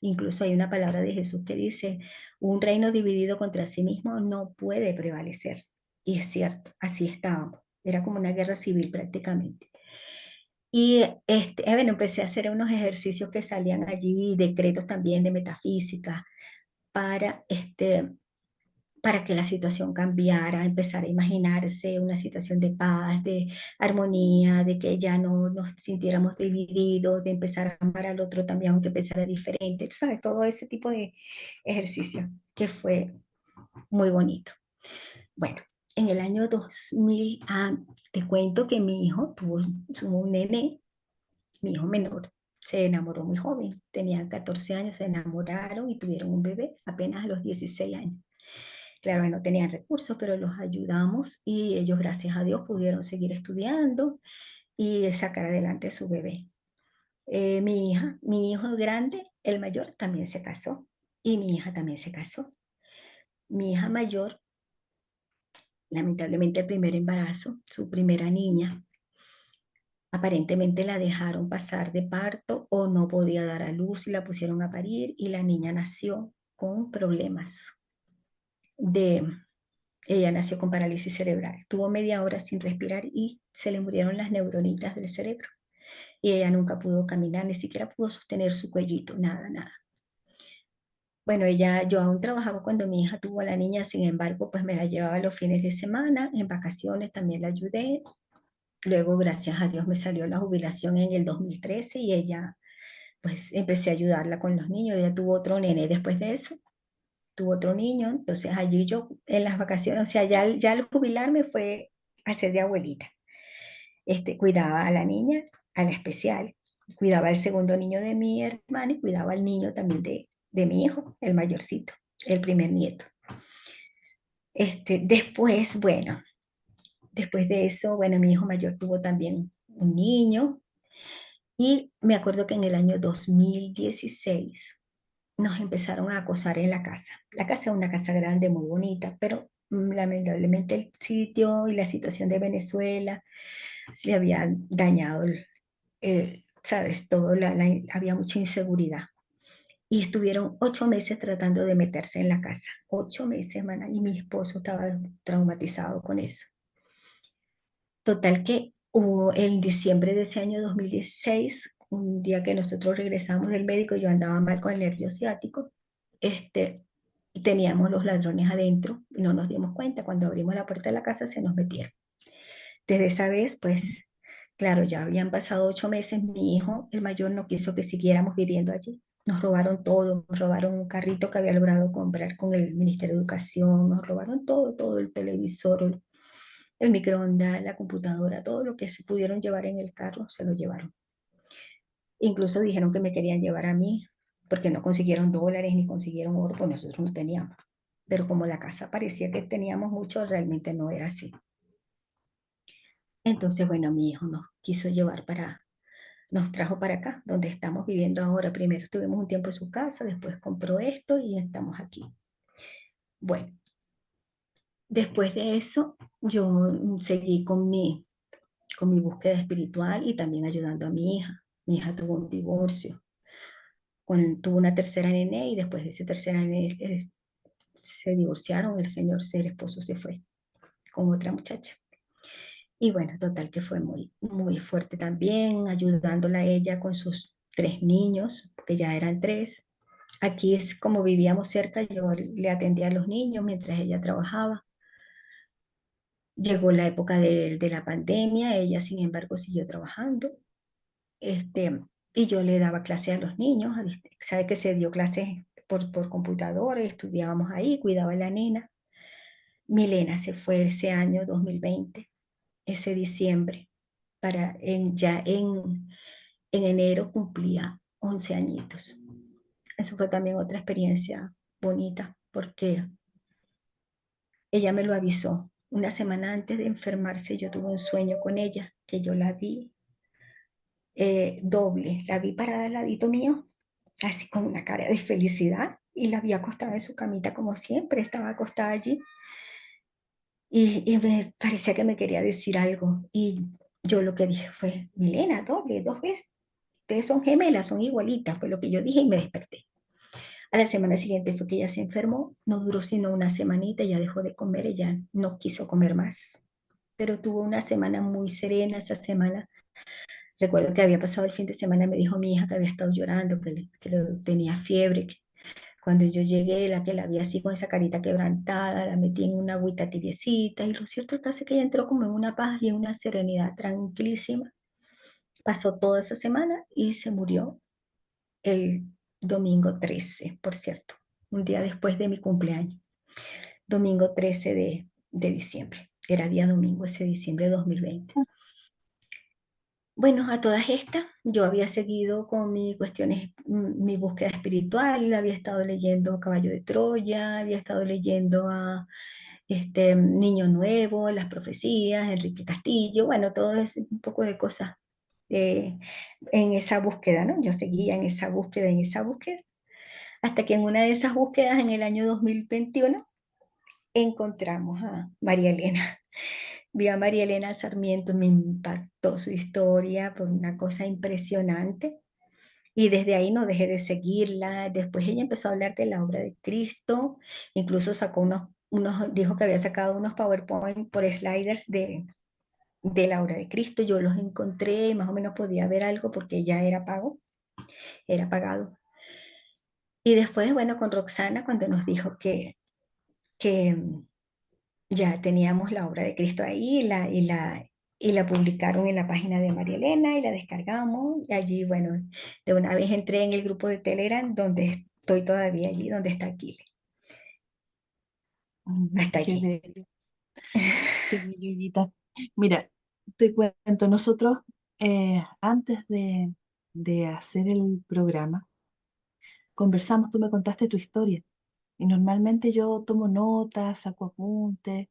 Incluso hay una palabra de Jesús que dice, un reino dividido contra sí mismo no puede prevalecer. Y es cierto, así estábamos. Era como una guerra civil prácticamente. Y bueno, empecé a hacer unos ejercicios que salían allí, decretos también de metafísica, para, para que la situación cambiara, empezar a imaginarse una situación de paz, de armonía, de que ya no nos sintiéramos divididos, de empezar a amar al otro también, aunque pensara diferente, tú sabes, todo ese tipo de ejercicio que fue muy bonito. Bueno, en el año 2000, te cuento que mi hijo tuvo un nene, mi hijo menor. Se enamoró muy joven, tenían 14 años, se enamoraron y tuvieron un bebé apenas a los 16 años. Claro, no tenían recursos, pero los ayudamos y ellos, gracias a Dios, pudieron seguir estudiando y sacar adelante a su bebé. Mi hijo grande, el mayor, también se casó y mi hija también se casó. Mi hija mayor, lamentablemente el primer embarazo, su primera niña, aparentemente la dejaron pasar de parto o no podía dar a luz y la pusieron a parir y la niña nació con problemas de, ella nació con parálisis cerebral. Tuvo media hora sin respirar y se le murieron las neuronitas del cerebro. Y ella nunca pudo caminar, ni siquiera pudo sostener su cuellito, nada, nada. Bueno, yo aún trabajaba cuando mi hija tuvo a la niña, sin embargo, pues me la llevaba los fines de semana, en vacaciones también la ayudé. Luego, gracias a Dios, me salió la jubilación en el 2013 y ella, pues empecé a ayudarla con los niños. Ella tuvo otro nene después de eso, tuvo otro niño, entonces allí yo en las vacaciones, o sea, ya al jubilarme fue a ser de abuelita. Cuidaba a la niña, a la especial, cuidaba al segundo niño de mi hermana y cuidaba al niño también de mi hijo, el mayorcito, el primer nieto. Después, bueno, después de eso, bueno, mi hijo mayor tuvo también un niño y me acuerdo que en el año 2016 nos empezaron a acosar en la casa. La casa es una casa grande, muy bonita, pero lamentablemente el sitio y la situación de Venezuela se le había dañado, ¿sabes? Había mucha inseguridad. Y estuvieron 8 meses tratando de meterse en la casa. 8 meses, hermana, y mi esposo estaba traumatizado con eso. Total que hubo en diciembre de ese año 2016, un día que nosotros regresamos del médico, yo andaba mal con el nervio ciático, y teníamos los ladrones adentro y no nos dimos cuenta. Cuando abrimos la puerta de la casa se nos metieron. Desde esa vez, pues, claro, ya habían pasado 8 meses, mi hijo, el mayor, no quiso que siguiéramos viviendo allí. Nos robaron todo, nos robaron un carrito que había logrado comprar con el Ministerio de Educación, nos robaron todo, todo el televisor, el microondas, la computadora, todo lo que se pudieron llevar en el carro, se lo llevaron. Incluso dijeron que me querían llevar a mí, porque no consiguieron dólares ni consiguieron oro, pues nosotros no teníamos. Pero como la casa parecía que teníamos mucho, realmente no era así. Entonces, bueno, mi hijo nos trajo para acá, donde estamos viviendo ahora. Primero estuvimos un tiempo en su casa, después compró esto y estamos aquí. Bueno, después de eso, yo seguí con mi búsqueda espiritual y también ayudando a mi hija. Mi hija tuvo un divorcio, tuvo una tercera nene y después de ese tercera nene se divorciaron, el esposo se fue con otra muchacha. Y bueno, total que fue muy, muy fuerte también, ayudándola a ella con sus 3 niños, porque ya eran 3. Aquí es como vivíamos cerca, yo le atendía a los niños mientras ella trabajaba. Llegó la época de la pandemia, ella sin embargo siguió trabajando, y yo le daba clase a los niños, sabe que se dio clases por computador, estudiábamos ahí, cuidaba a la nena. Milena se fue ese año 2020, ese diciembre, ya en enero cumplía 11 añitos. Eso fue también otra experiencia bonita, porque ella me lo avisó. Una semana antes de enfermarse, yo tuve un sueño con ella, que yo la vi doble. La vi parada al ladito mío, así con una cara de felicidad, y la vi acostada en su camita como siempre, estaba acostada allí, y me parecía que me quería decir algo. Y yo lo que dije fue, Milena, doble, 2 veces. Ustedes son gemelas, son igualitas, fue lo que yo dije y me desperté. A la semana siguiente fue que ella se enfermó, no duró sino una semanita, ya dejó de comer, ella no quiso comer más, pero tuvo una semana muy serena esa semana. Recuerdo que había pasado el fin de semana, me dijo mi hija que había estado llorando, tenía fiebre. Cuando yo llegué, la que la vi así con esa carita quebrantada, la metí en una agüita tibiecita, y lo cierto es que ella entró como en una paz y en una serenidad tranquilísima. Pasó toda esa semana y se murió el domingo 13, por cierto, un día después de mi cumpleaños, domingo 13 de diciembre. Era día domingo ese diciembre de 2020. Bueno, a todas estas, yo había seguido con mis cuestiones, mi búsqueda espiritual, había estado leyendo Caballo de Troya, había estado leyendo a Niño Nuevo, Las Profecías, Enrique Castillo, bueno, todo ese un poco de cosas eh, en esa búsqueda, ¿no? Yo seguía en esa búsqueda, hasta que en una de esas búsquedas en el año 2021 encontramos a María Elena. Vi a María Elena Sarmiento, me impactó su historia por una cosa impresionante. Y desde ahí no dejé de seguirla. Después ella empezó a hablar de la obra de Cristo, incluso sacó dijo que había sacado unos PowerPoint por sliders de la obra de Cristo. Yo los encontré y más o menos podía ver algo porque ya era pago, era pagado. Y después, bueno, con Roxana, cuando nos dijo que ya teníamos la obra de Cristo ahí y la publicaron en la página de María Elena y la descargamos. Y allí, bueno, de una vez entré en el grupo de Telegram donde estoy todavía allí, donde está Aquile. Hasta Qué allí. bello, qué bellita. Mira, te cuento, nosotros antes de hacer el programa, conversamos, tú me contaste tu historia y normalmente yo tomo notas, saco apuntes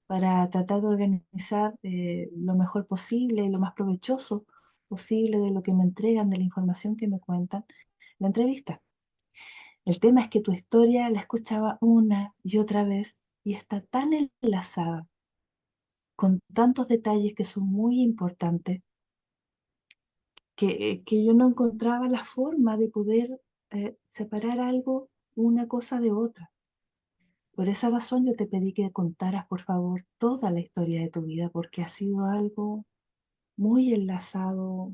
para tratar de organizar lo mejor posible y lo más provechoso posible de lo que me entregan, de la información que me cuentan, la entrevista. El tema es que tu historia la escuchaba una y otra vez y está tan enlazada con tantos detalles que son muy importantes que yo no encontraba la forma de poder separar algo, una cosa de otra. Por esa razón yo te pedí que contaras, por favor, toda la historia de tu vida, porque ha sido algo muy enlazado,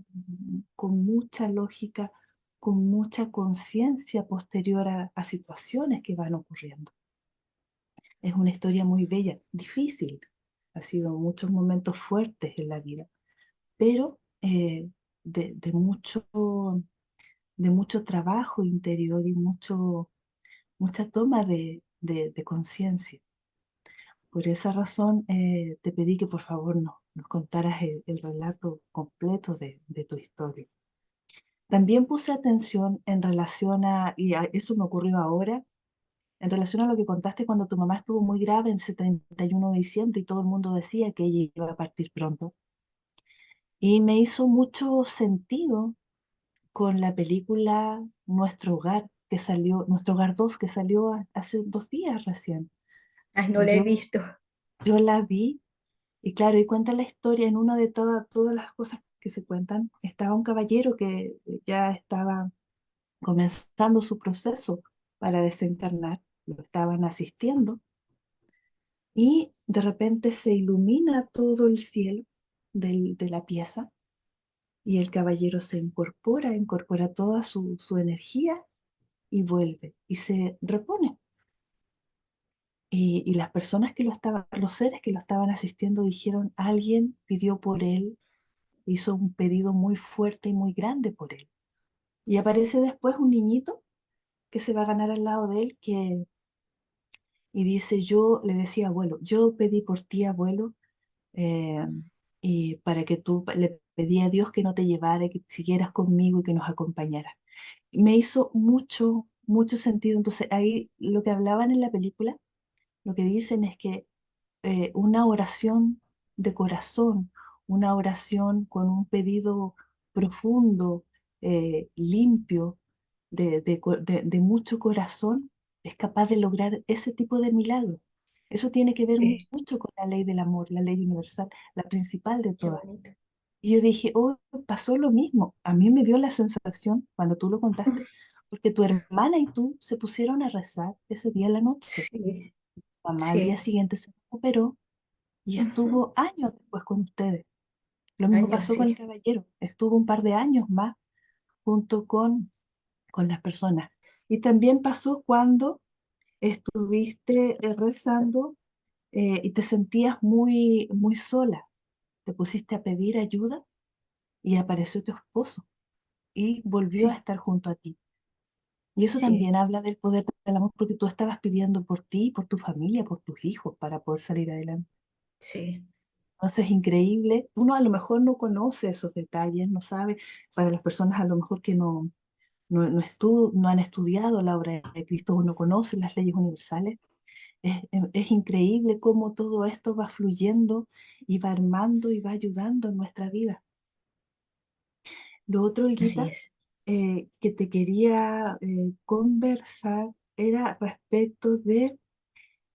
con mucha lógica, con mucha conciencia posterior a situaciones que van ocurriendo. Es una historia muy bella, difícil. Ha sido muchos momentos fuertes en la vida, pero de mucho trabajo interior y mucha toma de conciencia. Por esa razón te pedí que por favor nos contaras el relato completo de tu historia. También puse atención en relación y eso me ocurrió ahora, en relación a lo que contaste cuando tu mamá estuvo muy grave en ese 31 de diciembre y todo el mundo decía que ella iba a partir pronto. Y me hizo mucho sentido con la película Nuestro Hogar, que salió, Nuestro Hogar 2 que salió hace 2 días recién. Ay, no la he Yo, visto. yo la vi y claro, y cuenta la historia en una de todas las cosas que se cuentan. Estaba un caballero que ya estaba comenzando su proceso para desencarnar, lo estaban asistiendo y de repente se ilumina todo el cielo de la pieza y el caballero se incorpora toda su energía y vuelve y se repone. Y las personas que lo estaban, los seres que lo estaban asistiendo dijeron, alguien pidió por él, hizo un pedido muy fuerte y muy grande por él. Y aparece después un niñito que se va a ganar al lado de él y dice, yo le decía, abuelo, yo pedí por ti, abuelo, eh, y para que tú le pedí a Dios que no te llevara, que siguieras conmigo y que nos acompañaras. Y me hizo mucho sentido. Entonces ahí lo que hablaban en la película, lo que dicen es que una oración de corazón, una oración con un pedido profundo, limpio, de mucho corazón, es capaz de lograr ese tipo de milagro. Eso tiene que ver Sí, mucho con la ley del amor, la ley universal, la principal de qué todas. bonito. Y yo dije, oh, pasó lo mismo. A mí me dio la sensación cuando tú lo contaste, porque tu hermana y tú se pusieron a rezar ese día en la noche. Sí, Mamá al día sí. siguiente se recuperó y Ujú. estuvo años después con ustedes. Lo mismo Años, pasó con el sí, caballero, estuvo un par de años más junto con las personas. Y también pasó cuando estuviste rezando y te sentías muy sola. Te pusiste a pedir ayuda y apareció tu esposo y volvió a sí, estar junto a ti. Y eso sí, también habla del poder del amor porque tú estabas pidiendo por ti, por tu familia, por tus hijos para poder salir adelante. sí. Entonces es increíble. Uno a lo mejor no conoce esos detalles, no sabe, para las personas a lo mejor que no han estudiado la obra de Cristo o no conocen las leyes universales. Es increíble cómo todo esto va fluyendo y va armando y va ayudando en nuestra vida. Lo otro, Así Olguita, es. que te quería conversar era respecto de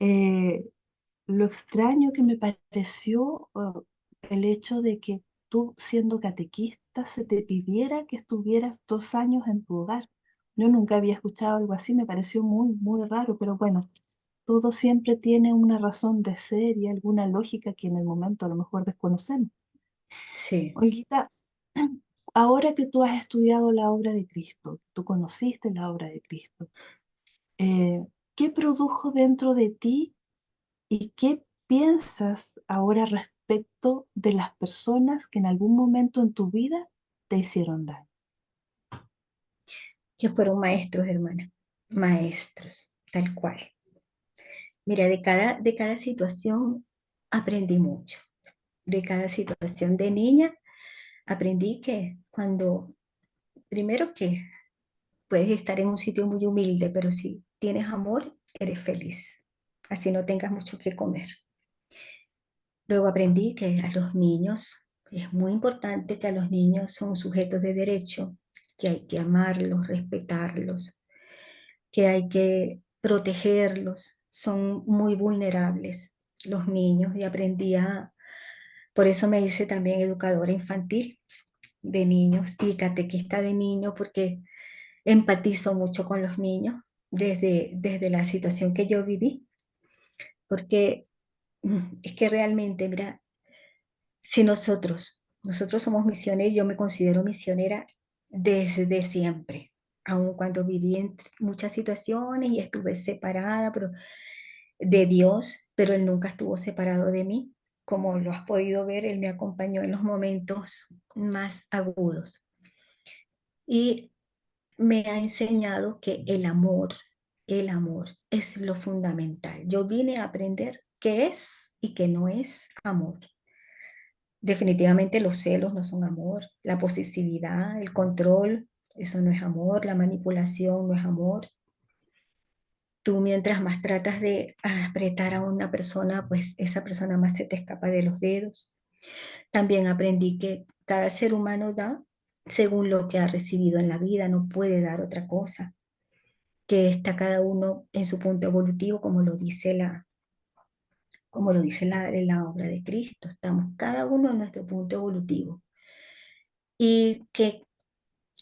eh, lo extraño que me pareció el hecho de que tú, siendo catequista, se te pidiera que estuvieras 2 años en tu hogar. Yo nunca había escuchado algo así, me pareció muy, muy raro, pero bueno, todo siempre tiene una razón de ser y alguna lógica que en el momento a lo mejor desconocemos. Sí. Olguita, ahora que tú has estudiado la obra de Cristo, tú conociste la obra de Cristo, eh, ¿qué produjo dentro de ti y qué piensas ahora respecto de las personas que en algún momento en tu vida te hicieron daño? Que fueron maestros, hermana, maestros, tal cual. Mira, de cada situación aprendí mucho. De cada situación de niña aprendí que cuando, primero que puedes estar en un sitio muy humilde, pero si tienes amor, eres feliz. Así no tengas mucho que comer. Luego aprendí que a los niños, es muy importante que a los niños son sujetos de derecho, que hay que amarlos, respetarlos, que hay que protegerlos. Son muy vulnerables los niños y por eso me hice también educadora infantil de niños y catequista de niños porque empatizo mucho con los niños desde la situación que yo viví, porque es que realmente, mira, si nosotros somos misioneros, yo me considero misionera desde siempre, aun cuando viví en muchas situaciones y estuve separada de Dios, pero Él nunca estuvo separado de mí. Como lo has podido ver, Él me acompañó en los momentos más agudos y me ha enseñado que el amor es lo fundamental. Yo vine a aprender qué es y qué no es amor. Definitivamente los celos no son amor, la posesividad, el control, eso no es amor, la manipulación no es amor. Tú mientras más tratas de apretar a una persona, pues esa persona más se te escapa de los dedos. También aprendí que cada ser humano da según lo que ha recibido en la vida, no puede dar otra cosa, que está cada uno en su punto evolutivo, como lo dice la obra de Cristo. Estamos cada uno en nuestro punto evolutivo y que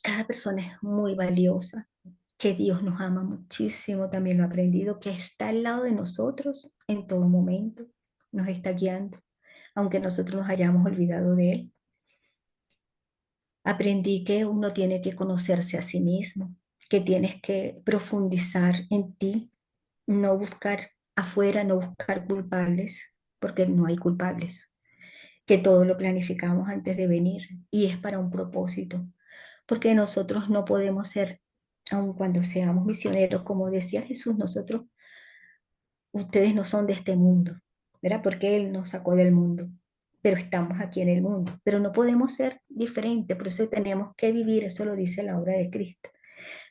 cada persona es muy valiosa, que Dios nos ama muchísimo, también lo he aprendido, que está al lado de nosotros en todo momento, nos está guiando, aunque nosotros nos hayamos olvidado de Él. Aprendí que uno tiene que conocerse a sí mismo, que tienes que profundizar en ti, no buscar afuera, no buscar culpables, porque no hay culpables, que todo lo planificamos antes de venir y es para un propósito, porque nosotros no podemos ser, aun cuando seamos misioneros, como decía Jesús, ustedes no son de este mundo, ¿verdad? Porque Él nos sacó del mundo, pero estamos aquí en el mundo, pero no podemos ser diferentes, por eso tenemos que vivir, eso lo dice la obra de Cristo.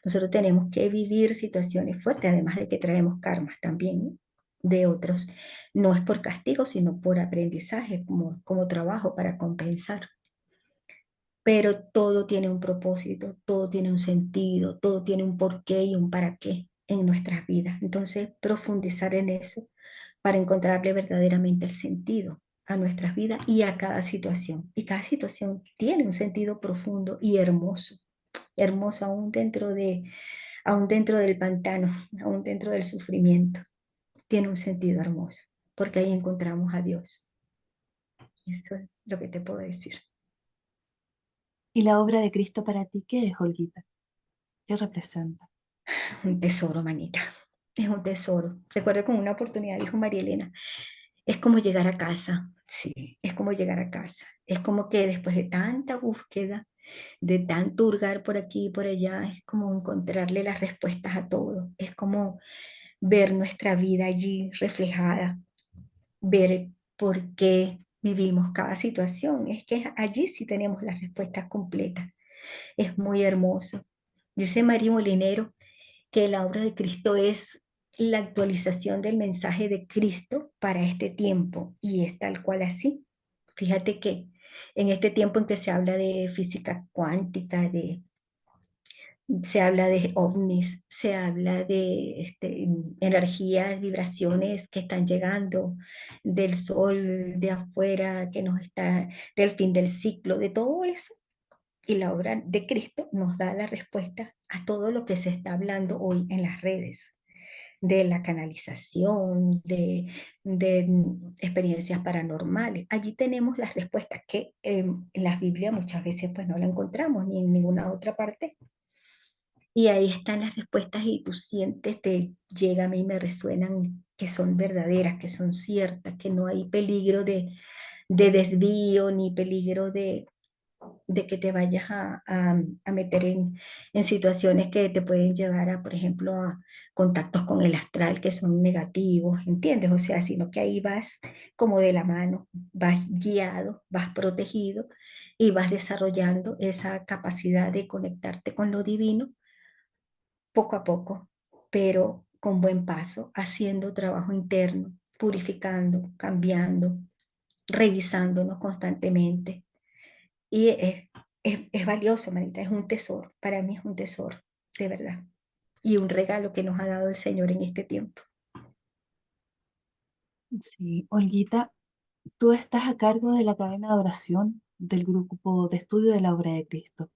Nosotros tenemos que vivir situaciones fuertes, además de que traemos karmas también, ¿no? De otros. No es por castigo, sino por aprendizaje, como trabajo para compensar. Pero todo tiene un propósito, todo tiene un sentido, todo tiene un porqué y un para qué en nuestras vidas. Entonces, profundizar en eso para encontrarle verdaderamente el sentido a nuestras vidas y a cada situación. Y cada situación tiene un sentido profundo y hermoso, hermoso aún dentro del pantano, aún dentro del sufrimiento. Tiene un sentido hermoso, porque ahí encontramos a Dios. Eso es lo que te puedo decir. ¿Y la obra de Cristo para ti qué es, Olguita? ¿Qué representa? Un tesoro, manita. Es un tesoro. Recuerdo que en una oportunidad dijo María Elena, es como llegar a casa. Sí, es como llegar a casa. Es como que después de tanta búsqueda, de tanto hurgar por aquí y por allá, es como encontrarle las respuestas a todo. Es como ver nuestra vida allí reflejada, ver por qué. vivimos cada situación. Es que allí sí tenemos las respuestas completas. Es muy hermoso. Dice María Molinero que la obra de Cristo es la actualización del mensaje de Cristo para este tiempo y es tal cual así. Fíjate que en este tiempo en que se habla de física cuántica, se habla de ovnis, se habla de energías, vibraciones que están llegando del sol de afuera, que nos está, del fin del ciclo, de todo eso. Y la obra de Cristo nos da la respuesta a todo lo que se está hablando hoy en las redes, de la canalización, de experiencias paranormales. Allí tenemos las respuestas que en la Biblia muchas veces pues no la encontramos ni en ninguna otra parte. Y ahí están las respuestas y tú sientes, te llega a mí, me resuenan que son verdaderas, que son ciertas, que no hay peligro de desvío ni peligro de que te vayas a meter en situaciones que te pueden llevar a, por ejemplo, a contactos con el astral que son negativos, ¿entiendes? O sea, sino que ahí vas como de la mano, vas guiado, vas protegido y vas desarrollando esa capacidad de conectarte con lo divino poco a poco, pero con buen paso, haciendo trabajo interno, purificando, cambiando, revisándonos constantemente. Y es valioso, Marita, es un tesoro, para mí es un tesoro, de verdad. Y un regalo que nos ha dado el Señor en este tiempo. Sí, Olguita, tú estás a cargo de la cadena de oración del grupo de estudio de la obra de Cristo.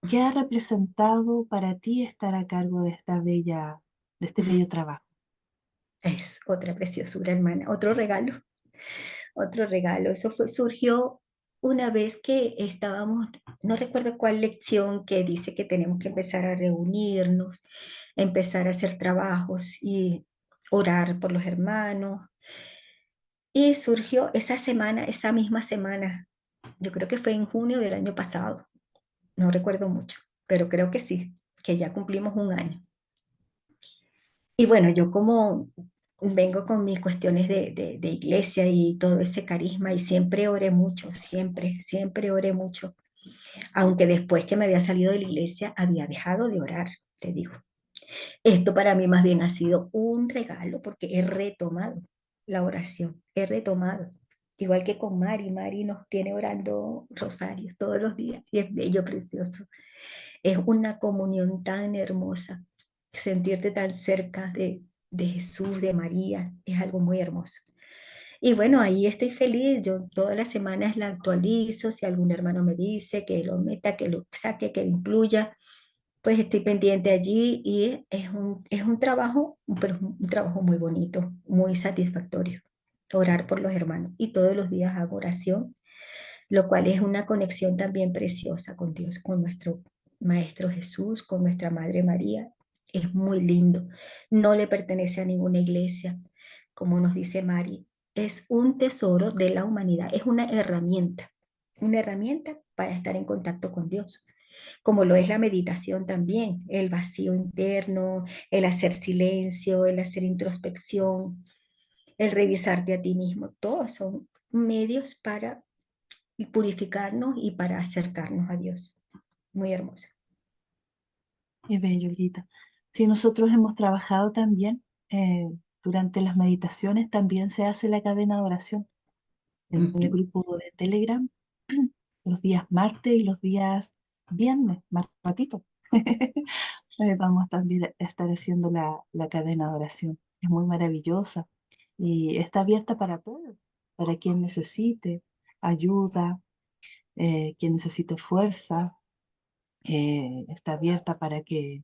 ¿Qué ha representado para ti estar a cargo de de este bello trabajo? Es otra preciosura, hermana, otro regalo, otro regalo. Eso surgió una vez que estábamos, no recuerdo cuál lección que dice que tenemos que empezar a reunirnos, empezar a hacer trabajos y orar por los hermanos. Y surgió esa semana, esa misma semana, yo creo que fue en junio del año pasado, no recuerdo mucho, pero creo que sí, que ya cumplimos un año. Y bueno, yo como vengo con mis cuestiones de iglesia y todo ese carisma y siempre oré mucho, siempre oré mucho, aunque después que me había salido de la iglesia había dejado de orar, te digo. Esto para mí más bien ha sido un regalo porque he retomado la oración, he retomado. Igual que con Mari, Mari nos tiene orando rosarios todos los días y es bello, precioso. Es una comunión tan hermosa. Sentirte tan cerca de Jesús, de María, es algo muy hermoso. Y bueno, ahí estoy feliz. Yo todas las semanas la actualizo. Si algún hermano me dice que lo meta, que lo saque, que lo incluya, pues estoy pendiente allí y es un trabajo, pero es un trabajo muy bonito, muy satisfactorio. Orar por los hermanos. Y todos los días hago oración, lo cual es una conexión también preciosa con Dios, con nuestro Maestro Jesús, con nuestra Madre María. Es muy lindo. No le pertenece a ninguna iglesia, como nos dice Mari. Es un tesoro de la humanidad, es una herramienta para estar en contacto con Dios, como lo es la meditación también, el vacío interno, el hacer silencio, el hacer introspección, el revisarte a ti mismo. Todos son medios para purificarnos y para acercarnos a Dios. Muy hermoso. Qué bello, Olguita. Sí, nosotros hemos trabajado también durante las meditaciones, también se hace la cadena de oración en el Ujú. grupo de Telegram, los días martes y los días viernes, más ratito. Vamos también a estar haciendo la cadena de oración. Es muy maravillosa y está abierta para todos, para quien necesite ayuda, quien necesite fuerza, está abierta para que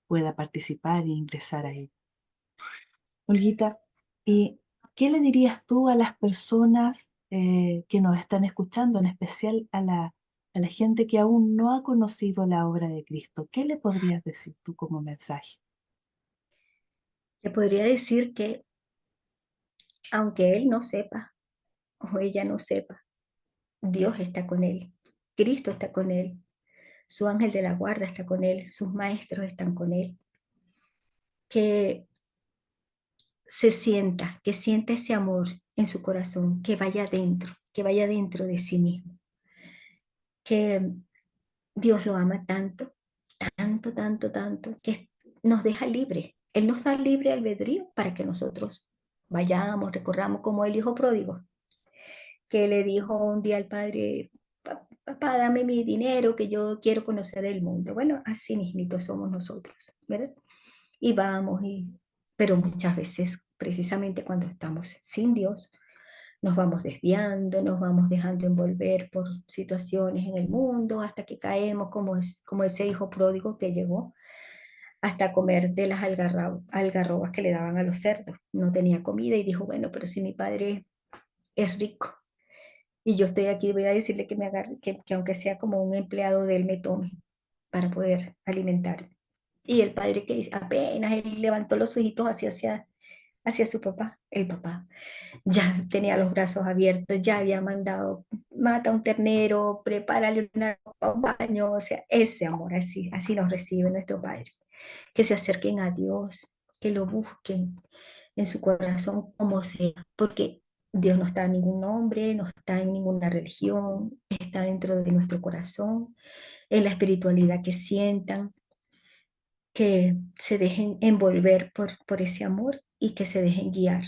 pueda participar e ingresar ahí. Olguita, ¿y qué le dirías tú a las personas que nos están escuchando, en especial a la gente que aún no ha conocido la obra de Cristo? ¿Qué le podrías decir tú como mensaje? Te podría decir que aunque él no sepa o ella no sepa, Dios está con él, Cristo está con él, su ángel de la guarda está con él, sus maestros están con él, que que sienta ese amor en su corazón, que vaya dentro de sí mismo, que Dios lo ama tanto, tanto, tanto, tanto, que nos deja libre. Él nos da libre albedrío para que nosotros vayamos, recorramos como el hijo pródigo, que le dijo un día al padre: Papá, dame mi dinero, que yo quiero conocer el mundo". Bueno, así mismito somos nosotros, ¿verdad? Y vamos, pero muchas veces, precisamente cuando estamos sin Dios, nos vamos desviando, nos vamos dejando envolver por situaciones en el mundo, hasta que caemos como ese hijo pródigo que llegó hasta comer de las algarrobas que le daban a los cerdos. No tenía comida y dijo: bueno, pero si mi padre es rico y yo estoy aquí, voy a decirle que me agarre, que aunque sea como un empleado de él me tome para poder alimentar. Y el padre, que apenas él levantó los ojitos hacia su papá, el papá ya tenía los brazos abiertos, ya había mandado: mata un ternero, prepárale una ropa, un baño. O sea, ese amor, así nos recibe nuestro Padre. Que se acerquen a Dios, que lo busquen en su corazón como sea, porque Dios no está en ningún nombre, no está en ninguna religión, está dentro de nuestro corazón, en la espiritualidad que sientan, que se dejen envolver por ese amor y que se dejen guiar,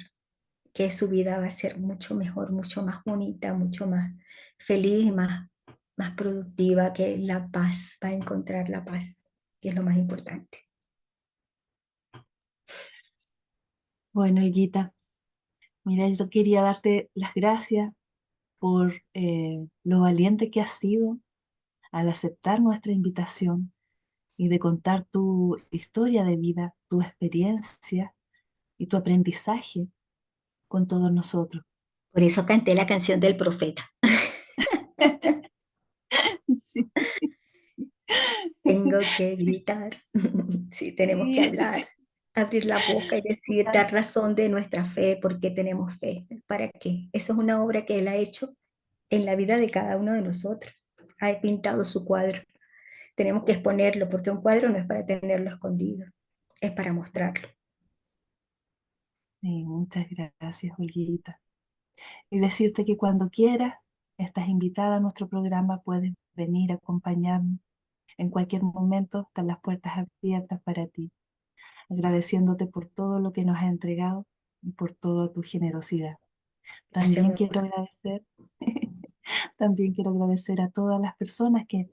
que su vida va a ser mucho mejor, mucho más bonita, mucho más feliz, más productiva, que la paz, va a encontrar la paz, que es lo más importante. Bueno, Higuita, mira, yo quería darte las gracias por lo valiente que has sido al aceptar nuestra invitación y de contar tu historia de vida, tu experiencia y tu aprendizaje con todos nosotros. Por eso canté la canción del profeta. Sí. Tengo que gritar, sí, tenemos que Sí. hablar, abrir la boca y decir, dar razón de nuestra fe, porque tenemos fe. ¿Para qué? Eso es una obra que Él ha hecho en la vida de cada uno de nosotros. Ha pintado su cuadro. Tenemos que exponerlo, porque un cuadro no es para tenerlo escondido, es para mostrarlo. Sí, muchas gracias, Olguita. Y decirte que cuando quieras, estás invitada a nuestro programa, puedes venir a acompañarnos en cualquier momento, están las puertas abiertas para ti, agradeciéndote por todo lo que nos has entregado y por toda tu generosidad. Gracias, mi También amor. quiero agradecer, también quiero agradecer a todas las personas que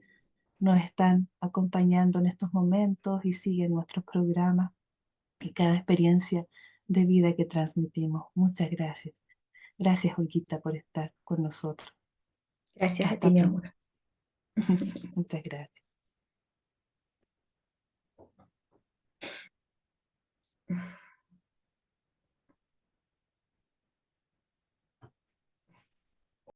nos están acompañando en estos momentos y siguen nuestros programas y cada experiencia de vida que transmitimos. Muchas gracias. Gracias, Olguita, por estar con nosotros. Gracias a ti, Hasta mi pronto. amor. Muchas gracias.